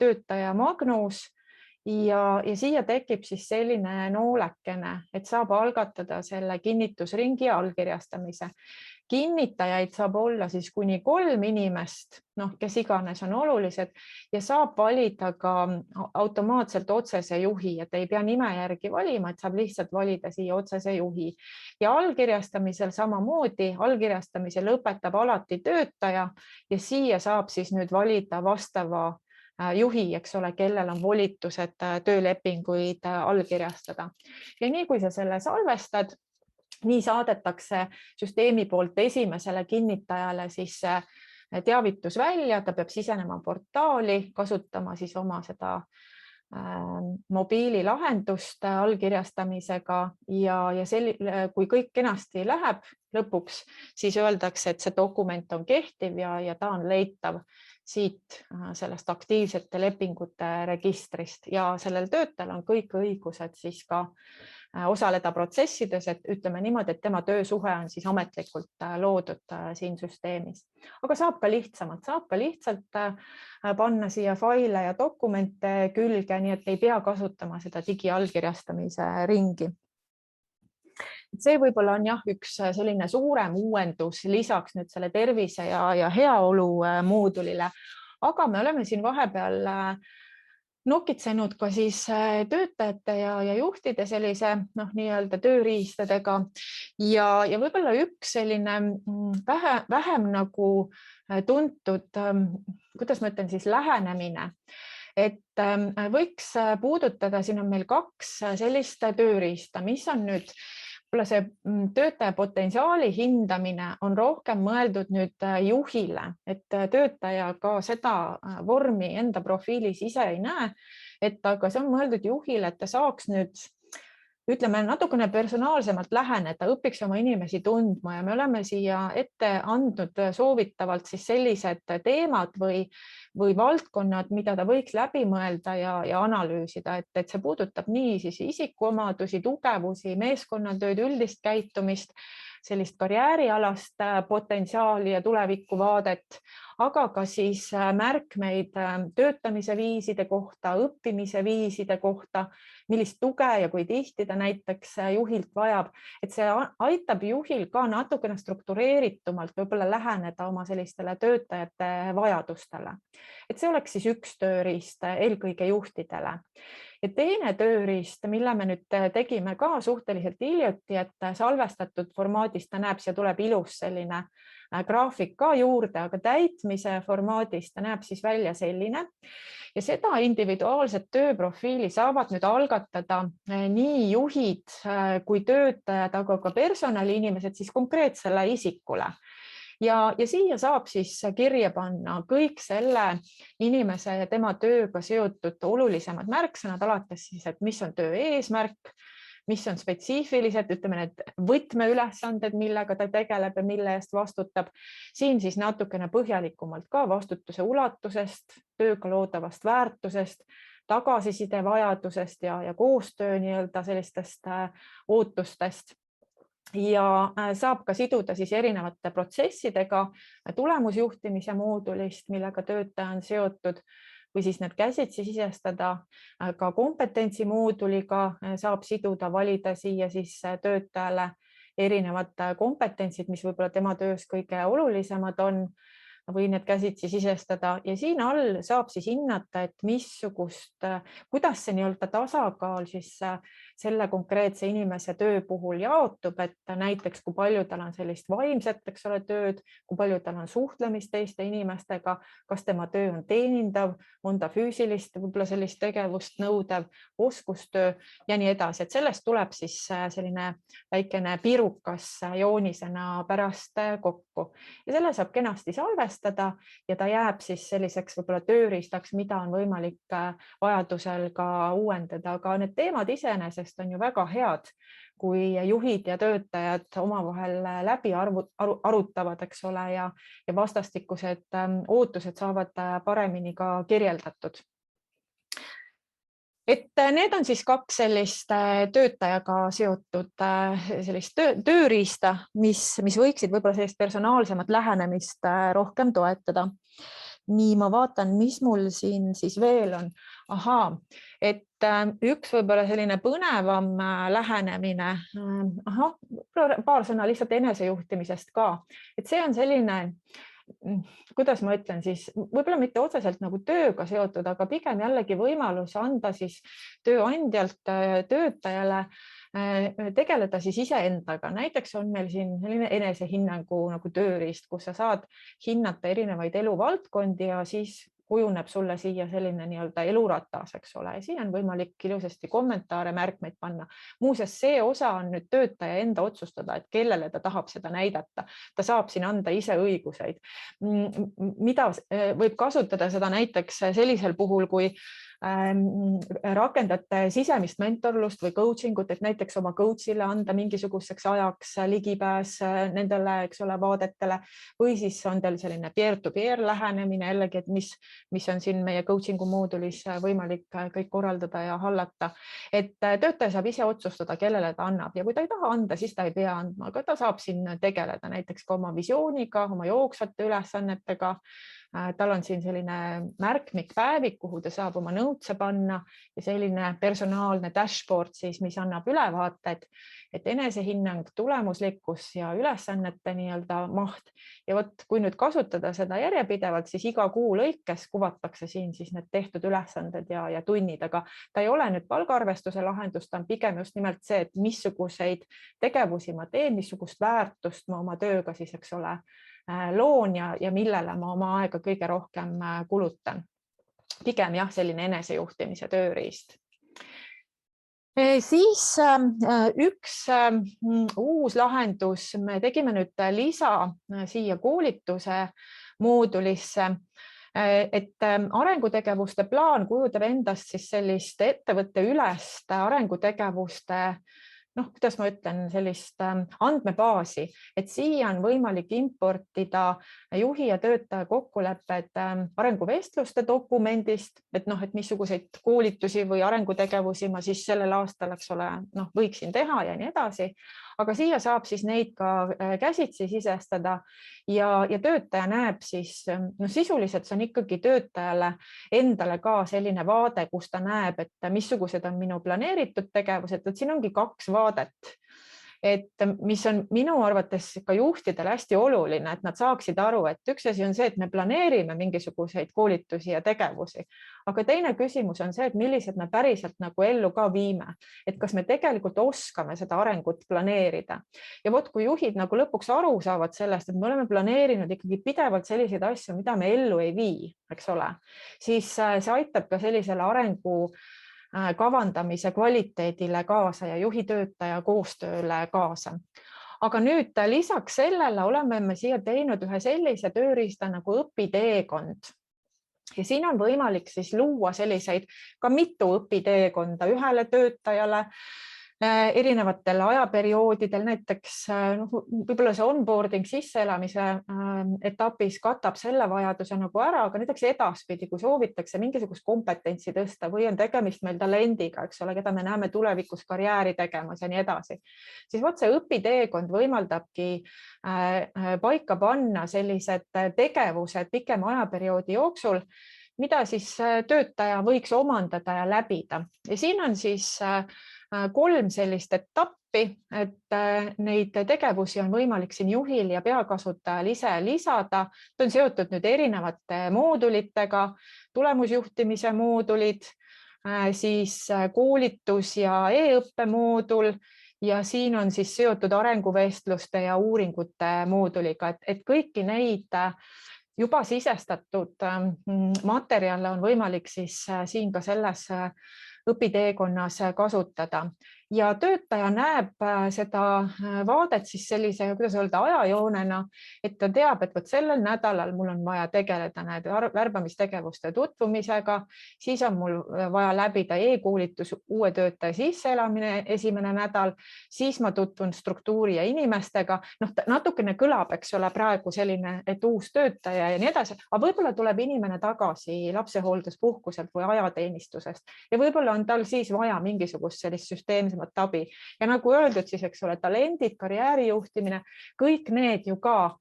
töötaja Magnus ja siia tekib siis selline noolekene, et saab algatada selle kinnitusringi allkirjastamise. Kinnitajaid saab olla siis kuni 3 inimest, kes iganes on olulised ja saab valida ka automaatselt otsese juhi, et ei pea nime järgi valima, et saab lihtsalt valida siia otsese juhi. Ja allkirjastamisel samamoodi, allkirjastamise lõpetab alati töötaja ja siia saab siis nüüd valida vastava juhi, eks ole, kellel on volitused töölepinguid allkirjastada. Ja nii kui sa selle salvestad, nii saadetakse süsteemi poolt esimesele kinnitajale siis teavitus välja, ta peab sisenema portaali, kasutama siis oma seda mobiililahendust allkirjastamisega ja kui kõik kenasti läheb lõpuks, siis öeldakse, et see dokument on kehtiv ja ta on leitav siit sellest aktiivsete lepingute registrist ja sellel töötajal on kõik õigused siis ka osaleda protsessides, et ütleme niimoodi, et tema töösuhe on siis ametlikult loodud siin süsteemis. Aga saab ka lihtsamalt, saab ka lihtsalt panna siia faile ja dokumente külge, nii et ei pea kasutama seda digiallkirjastamise ringi. See võib-olla on jah, üks selline suurem uuendus lisaks nüüd selle tervise ja heaolu moodulile, aga me oleme siin vahepeal nokitsenud ka siis töötajate ja juhtide sellise nii-öelda tööriistadega ja võib-olla üks selline vähem nagu tuntud, kuidas ma ütlen siis, lähenemine, et võiks puudutada, siin on meil 2 sellist tööriista, mis on nüüd võib-olla see töötaja potentsiaali hindamine on rohkem mõeldud nüüd juhile, et töötaja ka seda vormi enda profiilis ise ei näe, aga see on mõeldud juhile, et ta saaks nüüd, ütleme, natukene personaalsemalt läheneda, õpiks oma inimesi tundma ja me oleme siia ette andnud soovitavalt siis sellised teemad või valdkonnad, mida ta võiks läbi mõelda ja analüüsida, et see puudutab nii siis isikuomadusi, tugevusi, meeskonnatööd, üldist käitumist, sellist karjäärialast potentsiaali ja tulevikuvaadet, aga ka siis märkmeid töötamise viiside kohta, õppimise viiside kohta, millist tuge ja kui tihti ta näiteks juhilt vajab, et see aitab juhil ka natukene struktureeritumalt võib-olla läheneda oma sellistele töötajate vajadustele. Et see oleks siis üks tööriist eelkõige juhtidele. Ja teine tööriist, mille me nüüd tegime ka suhteliselt hiljuti, et salvestatud formaadis ta näeb, siia tuleb ilus selline graafik ka juurde, aga täitmise formaadis ta näeb siis välja selline ja seda individuaalset tööprofiili saavad nüüd algatada nii juhid kui töötajad, aga ka personaliinimesed siis konkreetsele isikule. Ja siia saab siis kirja panna kõik selle inimese ja tema tööga seotud olulisemad märksõnad, alates siis, et mis on töö eesmärk, mis on spetsiifilised, ütleme need võtmeülesanded, millega ta tegeleb ja mille eest vastutab. Siin siis natukene põhjalikumalt ka vastutuse ulatusest, tööga loodavast väärtusest, tagasiside vajadusest ja koostöö nii-öelda sellistest ootustest. Ja saab ka siduda siis erinevate protsessidega tulemusjuhtimise moodulist, millega töötaja on seotud, või siis need käsitsi sisestada, ka kompetentsi mooduliga saab siduda, valida siia siis töötajale erinevad kompetentsid, mis võib-olla tema töös kõige olulisemad on, või need käsitsi sisestada ja siin all saab siis hinnata, et kuidas see nii-öelda tasakaal siis selle konkreetse inimese töö puhul jaotub, et näiteks kui palju tal on sellist vaimset, eks ole, tööd, kui palju tal on suhtlemist teiste inimestega, kas tema töö on teenindav, on ta füüsilist, võib-olla sellist tegevust nõudev, oskustöö ja nii edasi, et sellest tuleb siis selline väikene pirukas joonisena pärast kokku ja selle saab kenasti salvestada ja ta jääb siis selliseks võib-olla tööriistaks, mida on võimalik vajadusel ka uuendada, aga need teemad iseenesest on ju väga head, kui juhid ja töötajad omavahel läbi arutavad, eks ole, ja vastastikused ootused saavad paremini ka kirjeldatud. Et need on siis 2 sellist töötajaga seotud sellist tööriista, mis võiksid võib-olla sellist personaalsemat lähenemist rohkem toetada. Nii, ma vaatan, mis mul siin siis veel on. Et üks võib-olla selline põnevam lähenemine, paar sõna lihtsalt enesejuhtimisest ka, et see on selline, kuidas ma ütlen siis, võib-olla mitte otseselt nagu tööga seotud, aga pigem jällegi võimalus anda siis tööandjalt töötajale tegeleda siis iseendaga. Näiteks on meil siin selline enesehinnangu nagu tööriist, kus sa saad hinnata erinevaid eluvaldkondi ja siis kujuneb sulle siia selline nii-öelda eluratas, eks ole. Ja siin on võimalik ilusasti kommentaare, märkmeid panna. Muuseas, see osa on nüüd töötaja enda otsustada, et kellele ta tahab seda näidata. Ta saab siin anda ise õiguseid. Mida võib kasutada seda näiteks sellisel puhul, kui rakendate sisemist mentorlust või coachingut, et näiteks oma coach'ile anda mingisuguseks ajaks ligipääs nendele, eks ole, vaadetele, või siis on teil selline peer-to-peer lähenemine jällegi, et mis on siin meie coaching'u moodulis võimalik kõik korraldada ja hallata. Et töötaja saab ise otsustada, kellele ta annab ja kui ta ei taha anda, siis ta ei pea andma, aga ta saab siin tegeleda näiteks ka oma visiooniga, oma jooksvate ülesannetega. Tal on siin selline märkmikpäevik, kuhu ta saab oma nõudse panna ja selline personaalne dashboard siis, mis annab ülevaated, et enesehinnang, tulemuslikkus ja ülesannete nii-öelda maht. Ja vot, kui nüüd kasutada seda järjepidevalt, siis iga kuu lõikes kuvatakse siin siis need tehtud ülesanded ja tunnid, aga ta ei ole nüüd palgaarvestuse lahendus, ta on pigem just nimelt see, et missuguseid tegevusi ma teen, missugust väärtust ma oma tööga siis, eks ole, loon ja millele ma oma aega kõige rohkem kulutan. Pigem jah, selline enesejuhtimise tööriist. Siis üks uus lahendus, me tegime nüüd lisa siia koolituse moodulisse, et arengutegevuste plaan kujutab endast siis sellist ettevõtte ülest arengutegevuste kuidas ma ütlen, sellist andmebaasi, et siia on võimalik importida juhi ja töötaja kokkulepped arenguvestluste dokumendist, et missuguseid koolitusi või arengutegevusi ma siis sellel aastal, eks ole, võiksin teha ja nii edasi. Aga siia saab siis neid ka käsitsi sisestada ja töötaja näeb siis, sisuliselt see on ikkagi töötajale endale ka selline vaade, kus ta näeb, et missugused on minu planeeritud tegevused, et siin ongi 2 vaadet. Et mis on minu arvates ka juhtidele hästi oluline, et nad saaksid aru, et üks asi on see, et me planeerime mingisuguseid koolitusi ja tegevusi, aga teine küsimus on see, et millised me päriselt nagu ellu ka viime, et kas me tegelikult oskame seda arengut planeerida. Ja vot, kui juhid nagu lõpuks aru saavad sellest, et me oleme planeerinud ikkagi pidevalt selliseid asju, mida me ellu ei vii, eks ole, siis see aitab ka sellisele arengu kavandamise kvaliteedile kaasa ja juhi-töötaja koostööle kaasa. Aga nüüd lisaks sellele oleme me siia teinud ühe sellise tööriista nagu õpiteekond. Ja siin on võimalik siis luua selliseid ka mitu õpiteekonda ühele töötajale erinevatel ajaperioodidel, näiteks võib-olla see onboarding sisseelamise etapis katab selle vajaduse nagu ära, aga näiteks edaspidi, kui soovitakse mingisugust kompetentsi tõsta või on tegemist meil talendiga, eks ole, keda me näeme tulevikus karjääri tegemas ja nii edasi, siis vot see õpiteekond võimaldabki paika panna sellised tegevused pikema ajaperioodi jooksul, mida siis töötaja võiks omandada ja läbida. Ja siin on siis 3 sellist etappi, et neid tegevusi on võimalik siin juhil ja peakasutajal ise lisada. Ta on seotud nüüd erinevate moodulitega, tulemusjuhtimise moodulid, siis koolitus ja e-õppe moodul ja siin on siis seotud arenguvestluste ja uuringute mooduliga, et kõiki neid juba sisestatud materjale on võimalik siis siin ka selles õpiteekonnas kasutada ja töötaja näeb seda vaadet siis sellise, kuidas öelda, ajajoonena, et ta teab, et võt sellel nädalal mul on vaja tegeleda värbamistegevuste tutvumisega, siis on mul vaja läbida e-koolitus uue töötaja sisseelamine esimene nädal, siis ma tutvun struktuuri ja inimestega, natukene kõlab, eks ole, praegu selline, et uus töötaja ja nii edasi, aga võib-olla tuleb inimene tagasi lapsehoolduspuhkuselt või ajateenistusest ja võib-olla on tal siis vaja mingisugust sellist süsteemsemat abi. Ja nagu öeldud, siis eks ole, talendid, karjäärijuhtimine, kõik need ju ka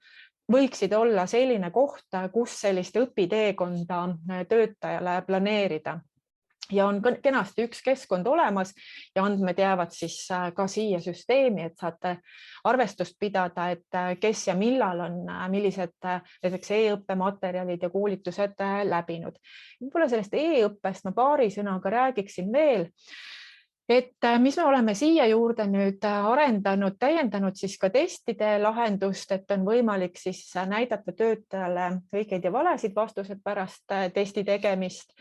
võiksid olla selline koht, kus sellist õpiteekonda töötajale planeerida. Ja on kenasti üks keskkond olemas ja andmed jäävad siis ka siia süsteemi, et saate arvestust pidada, et kes ja millal on millised näiteks e-õppematerjalid ja koolitused läbinud. Võib-olla sellest e-õppest ma paari sõnaga räägiksin veel, et mis me oleme siia juurde nüüd arendanud, täiendanud siis ka testide lahendust, et on võimalik siis näidata töötajale õigeid ja valesid vastused pärast testi tegemist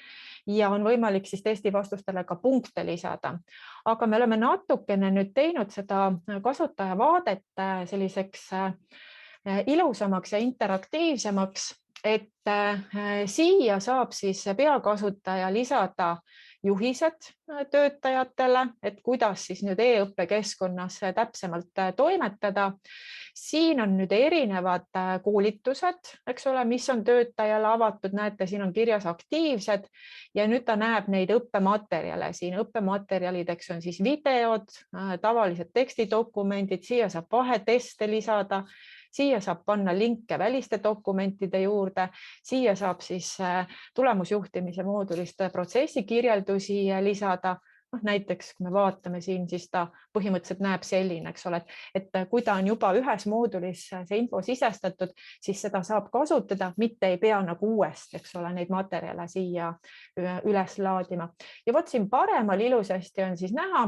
ja on võimalik siis testi vastustele ka punkte lisada. Aga me oleme natukene nüüd teinud seda kasutajavaadet selliseks ilusamaks ja interaktiivsemaks, et siia saab siis peakasutaja lisada juhised töötajatele, et kuidas siis nüüd e-õppekeskkonnas täpsemalt toimetada. Siin on nüüd erinevad koolitused, eks ole, mis on töötajale avatud, näete, siin on kirjas aktiivsed ja nüüd ta näeb neid õppematerjale siin. Õppematerjalideks on siis videod, tavalised tekstidokumendid, siia saab vaheteste lisada, siia saab panna linke väliste dokumentide juurde, siia saab siis tulemusjuhtimise moodulist protsessikirjeldusi lisada. Näiteks kui me vaatame siin, siis ta põhimõtteliselt näeb selline, eks ole, et kui ta on juba ühes moodulis see info sisestatud, siis seda saab kasutada, mitte ei pea nagu uuesti, eks ole, neid materjale siia üles laadima. Ja vot siin paremal ilusasti on siis näha,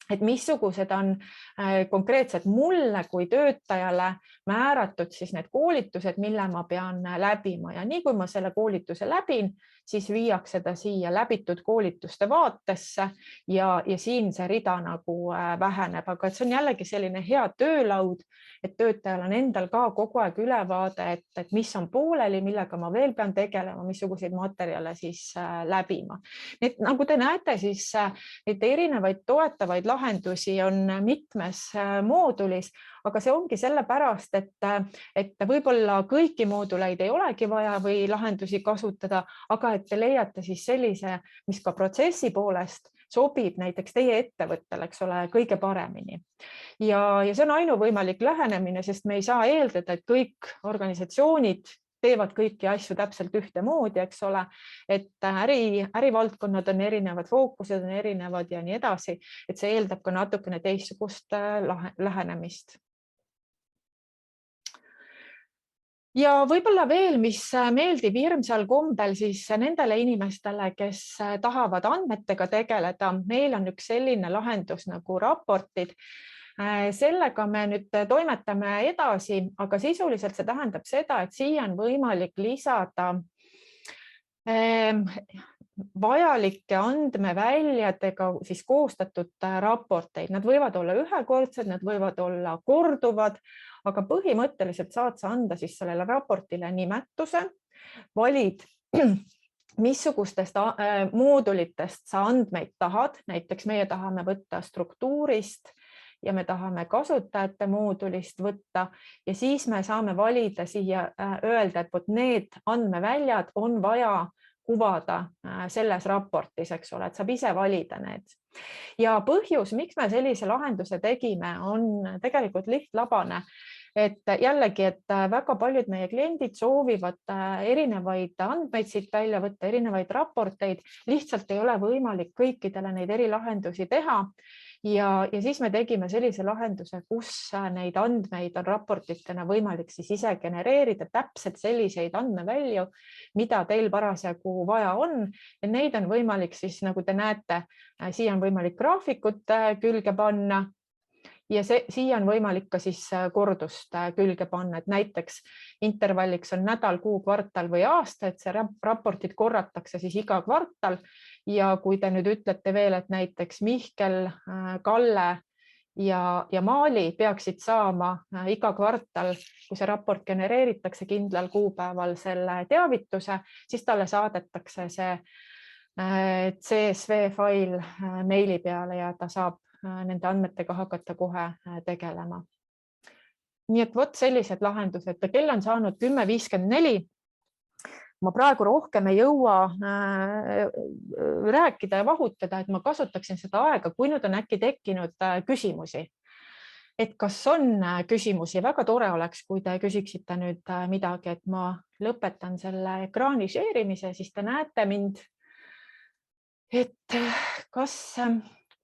et missugused on konkreetselt mulle kui töötajale määratud siis need koolitused, mille ma pean läbima ja nii kui ma selle koolituse läbin, siis viiakse ta siia läbitud koolituste vaatesse ja siin see rida nagu väheneb, aga see on jällegi selline hea töölaud, et töötajal on endal ka kogu aeg ülevaade, et mis on pooleli, millega ma veel pean tegelema, missuguseid materjale siis läbima. Need, nagu te näete, siis neid erinevaid toetavaid lahendusi on mitmes moodulis, aga see ongi sellepärast, et võib-olla kõiki mooduleid ei olegi vaja või lahendusi kasutada, aga et te leiate siis sellise, mis ka protsessi poolest sobib näiteks teie ettevõttele, eks ole, kõige paremini. Ja see on ainuvõimalik lähenemine, sest me ei saa eeldada, et kõik organisatsioonid teevad kõiki asju täpselt ühtemoodi, eks ole, et ärivaldkonnad on erinevad, fookused on erinevad ja nii edasi, et see eeldab ka natukene teistsugust lähenemist. Ja võib-olla veel, mis meeldib hirmsal kombel siis nendele inimestele, kes tahavad andmetega tegeleda, meil on üks selline lahendus nagu raportid. Sellega me nüüd toimetame edasi, aga sisuliselt see tähendab seda, et siia on võimalik lisada vajalike andmeväljadega siis koostatud raporteid. Nad võivad olla ühekordsed, nad võivad olla korduvad, aga põhimõtteliselt saad sa anda siis sellele raportile nimetuse, valid, missugustest moodulitest sa andmeid tahad, näiteks meie tahame võtta struktuurist ja me tahame kasutajate moodulist võtta ja siis me saame valida siia, öelda, et vot need andmeväljad on vaja kuvada selles raportis, eks ole, et saab ise valida need. Ja põhjus, miks me sellise lahenduse tegime, on tegelikult lihtlabane. Et jällegi, et väga paljud meie kliendid soovivad erinevaid andmeid siit välja võtta, erinevaid raporteid, lihtsalt ei ole võimalik kõikidele neid erilahendusi teha. Ja siis me tegime sellise lahenduse, kus neid andmeid on raportitena võimalik siis ise genereerida, täpselt selliseid andmevälju, mida teil parasjagu vaja on. Ja neid on võimalik siis, nagu te näete, siia on võimalik graafikut külge panna. Ja siia on võimalik ka siis kordust külge panna, et näiteks intervalliks on nädal, kuu, kvartal või aasta, et see raportid korratakse siis iga kvartal. Ja kui te nüüd ütlete veel, et näiteks Mihkel, Kalle ja Maali peaksid saama iga kvartal, kui see raport genereeritakse kindlal kuupäeval selle teavituse, siis talle saadetakse see CSV fail meili peale ja ta saab nende andmetega hakata kohe tegelema. Nii et vot sellised lahendused. Kell on saanud 10:54. Ma praegu rohkem ei jõua rääkida ja vahutada, et ma kasutaksin seda aega, kui nüüd on äkki tekkinud küsimusi. Et kas on küsimusi? Väga tore oleks, kui te küsiksite nüüd midagi, et ma lõpetan selle ekraani share'imise, siis te näete mind. Et kas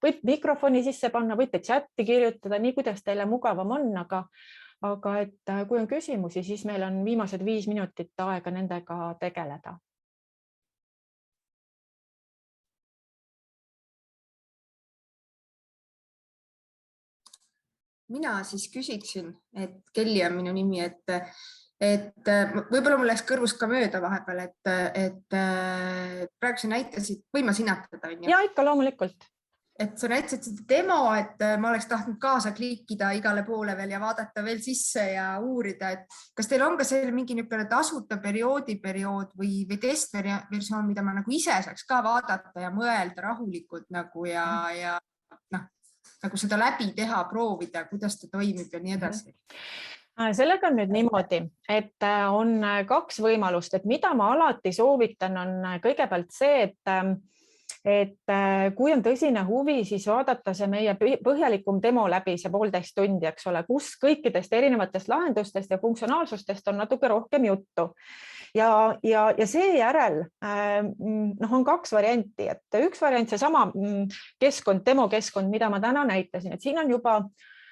võib mikrofoni sisse panna, võite chatti kirjutada, nii kuidas teile mugavam on, aga et kui on küsimusi, siis meil on viimased 5 minutit aega nendega tegeleda. Mina siis küsiksin, et Kelly on minu nimi, et võib-olla mul läks kõrvust ka mööda vahepeal, et praegu sa näitasid, võin ma sinatada? Ja ikka loomulikult. et sa näitasid seda demo, et ma oleks tahtnud kaasa klikkida igale poole veel ja vaadata veel sisse ja uurida, et kas teil on ka seal mingi niisugune tasuta periood või testversioon, mida ma nagu ise saaks ka vaadata ja mõelda rahulikult nagu ja noh, nagu seda läbi teha, proovida, kuidas ta toimib ja nii edasi. Sellega on nüüd niimoodi, et on kaks võimalust, et mida ma alati soovitan, on kõigepealt see, et kui on tõsine huvi, siis vaadata see meie põhjalikum demo läbi, see 1,5 tundi, eks ole, kus kõikidest erinevatest lahendustest ja funktsionaalsustest on natuke rohkem juttu. Ja seejärel on kaks varianti, et üks variant, seesama keskkond, demo keskkond, mida ma täna näitasin, et siin on juba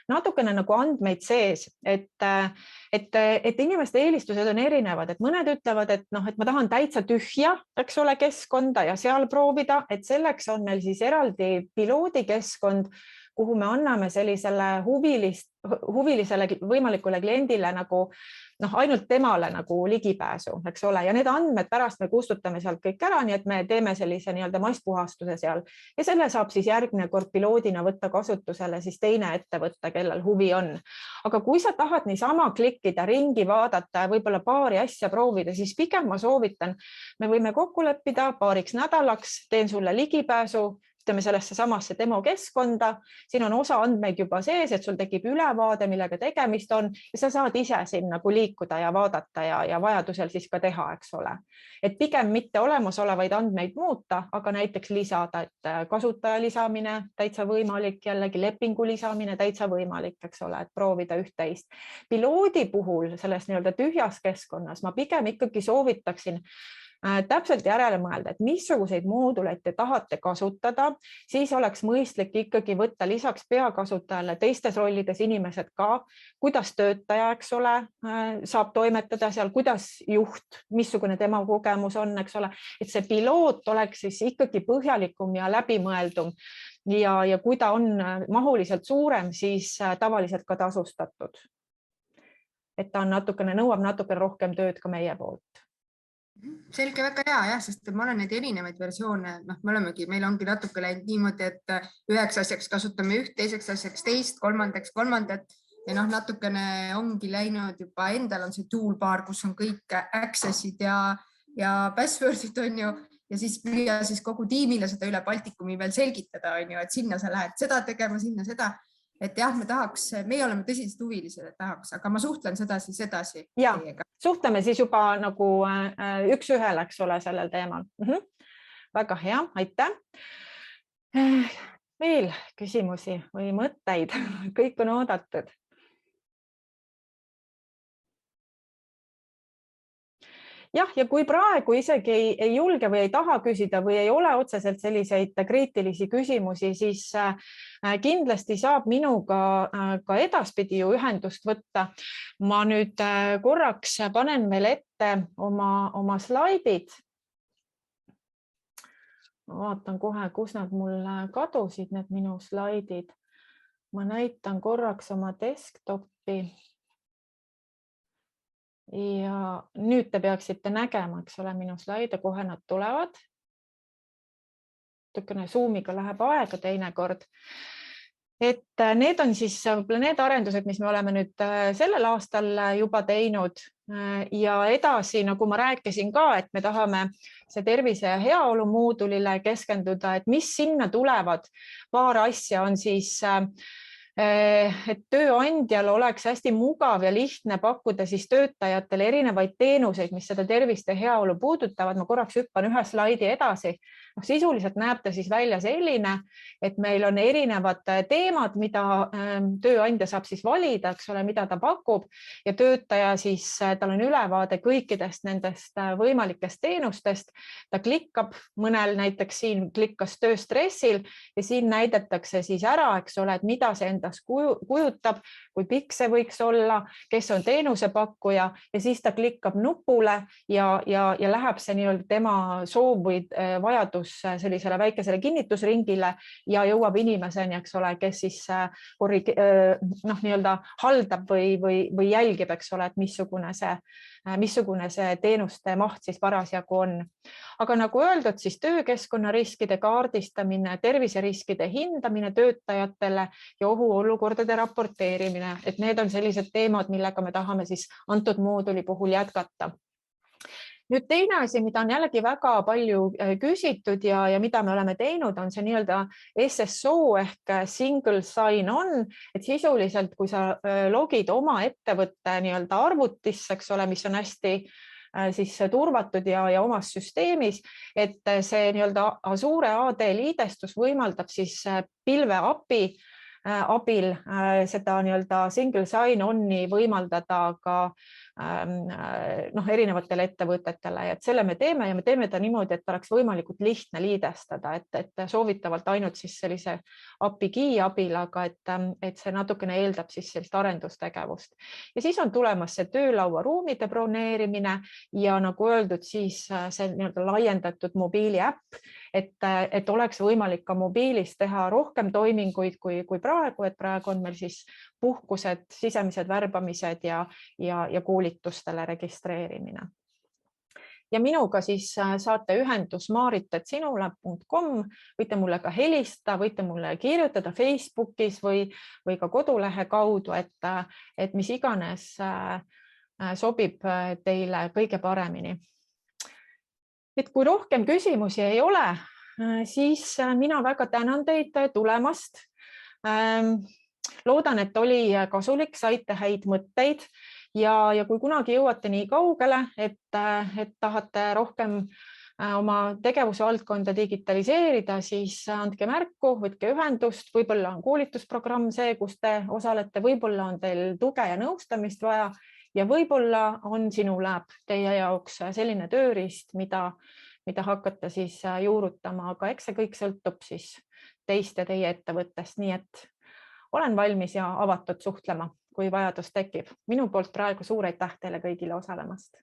natukene nagu andmeid sees, et inimeste eelistused on erinevad, et mõned ütlevad, et ma tahan täitsa tühja, eks ole, keskkonda ja seal proovida, et selleks on meil siis eraldi piloodikeskkond, kuhu me anname sellisele huvilisele võimalikule kliendile nagu ainult temale nagu ligipääsu, eks ole, ja need andmed pärast me kustutame sealt kõik ära, nii et me teeme sellise nii-öelda masspuhastuse seal ja selle saab siis järgmine kord piloodina võtta kasutusele siis teine ettevõte, kellel huvi on. Aga kui sa tahad niisama klikkida, ringi vaadata ja võib-olla paari asja proovida, siis pigem ma soovitan, me võime kokku leppida paariks nädalaks, teen sulle ligipääsu, ütleme sellesse samasse demo keskkonda, siin on osa andmeid juba sees, et sul tekib ülevaade, millega tegemist on ja sa saad ise siin nagu liikuda ja vaadata ja vajadusel siis ka teha, eks ole. Et pigem mitte olemasolevaid andmeid muuta, aga näiteks lisada, et kasutaja lisamine täitsa võimalik, jällegi lepingu lisamine täitsa võimalik, eks ole, et proovida üht-teist. Piloodi puhul selles nii-öelda tühjas keskkonnas ma pigem ikkagi soovitaksin täpselt järele mõelda, et missuguseid mooduleid te tahate kasutada, siis oleks mõistlik ikkagi võtta lisaks peakasutajale teistes rollides inimesed ka, kuidas töötaja, eks ole, saab toimetada seal, kuidas juht, missugune tema kogemus on, eks ole, et see piloot oleks siis ikkagi põhjalikum ja läbimõeldum ja kui ta on mahuliselt suurem, siis tavaliselt ka tasustatud. Et ta on nõuab natukene rohkem tööd ka meie poolt. Selge, väga hea, jah, sest ma olen neid erinevaid versioone, meil ongi natuke läinud niimoodi, et üheks asjaks kasutame üht, teiseks asjaks teist, kolmandaks kolmandat ja natukene ongi läinud juba endal on see toolbar, kus on kõik access'id ja password'id on ju ja siis püüa siis kogu tiimile seda üle Baltikumi veel selgitada, on ju, et sinna sa lähed seda tegema, sinna seda. Et jah, meie oleme tõsiselt huvilised, et tahaks, aga ma suhtlen seda siis edasi. Ja, suhtleme siis juba nagu üks-ühele, eks ole, sellel teemal. Väga hea, aitäh. Veel küsimusi või mõtteid, kõik on oodatud. Jah, ja kui praegu isegi ei julge või ei taha küsida või ei ole otseselt selliseid kriitilisi küsimusi, siis kindlasti saab minuga ka edaspidi ju ühendust võtta. Ma nüüd korraks panen veel ette oma slaidid. Ma vaatan kohe, kus nad mul kadusid, need minu slaidid. Ma näitan korraks oma desktopi. Ja nüüd te peaksite nägema, eks ole, minu slaide, kohe nad tulevad. Tõkene Zoomiga läheb aega teinekord. Et need on siis need arendused, mis me oleme nüüd sellel aastal juba teinud ja edasi, nagu ma rääkisin ka, et me tahame see tervise ja heaolu moodulile keskenduda, et mis sinna tulevad. Paar asja on siis et tööandjal oleks hästi mugav ja lihtne pakkuda siis töötajatele erinevaid teenuseid, mis seda tervist ja heaolu puudutavad. Ma korraks hüppan ühe slaidi edasi. Sisuliselt näeb ta siis välja selline, et meil on erinevad teemad, mida tööandja saab siis valida, eks ole, mida ta pakub ja töötaja siis, tal on ülevaade kõikidest nendest võimalikest teenustest. Ta klikkab mõnel, näiteks siin klikkas tööstressil ja siin näidatakse siis ära, eks ole, et mida see endas kujutab, kui pikk see võiks olla, kes on teenusepakkuja ja siis ta klikkab nupule ja läheb see nii-öelda tema soov või vajadus sellisele väikesele kinnitusringile ja jõuab inimeseni, eks ole, kes siis nii-öelda haldab või jälgib, eks ole, et missugune see missugune see teenuste maht siis parasjagu on. Aga nagu öeldud, siis töökeskkonna riskide kaardistamine, terviseriskide hindamine töötajatele ja ohuolukordade raporteerimine, et need on sellised teemad, millega me tahame siis antud mooduli puhul jätkata. Nüüd teine asi, mida on jällegi väga palju küsitud ja mida me oleme teinud, on see nii-öelda SSO ehk single sign on, et sisuliselt, kui sa logid oma ettevõtte nii-öelda arvutisse, eks ole, mis on hästi siis turvatud ja omas süsteemis, et see nii-öelda Azure AD liidestus võimaldab siis pilveAPI abil seda nii-öelda single sign on'i võimaldada ka erinevatele ettevõtetele, et selle me teeme ja me teeme ta niimoodi, et oleks võimalikult lihtne liidestada, et soovitavalt ainult siis sellise API key abil, aga et see natukene eeldab siis sellist arendustegevust. Ja siis on tulemas see töölauaruumide broneerimine ja nagu öeldud, siis see nii-öelda laiendatud mobiiliäpp, et oleks võimalik ka mobiilis teha rohkem toiminguid kui praegu, et praegu on meil siis puhkused, sisemised värbamised ja koolitustele registreerimine. Ja minuga siis saate ühendus marit@sinulab.com, võite mulle ka helistada, võite mulle kirjutada Facebookis või ka kodulehe kaudu, et mis iganes sobib teile kõige paremini. Et kui rohkem küsimusi ei ole, siis mina väga tänan teid tulemast. Loodan, et oli kasulik, saite häid mõtteid ja kui kunagi jõuate nii kaugele, et tahate rohkem oma tegevusvaldkonda digitaliseerida, siis andke märku, võtke ühendust, võib-olla on koolitusprogramm see, kus te osalete, võib-olla on teil tuge ja nõustamist vaja ja võib-olla on Sinulab teie jaoks selline tööriist, mida hakkate siis juurutama, aga eks see kõik sõltub siis teist ja teie ettevõttest, nii et olen valmis ja avatud suhtlema, kui vajadus tekib. Minu poolt praegu suur aitäh teile kõigile osalemast.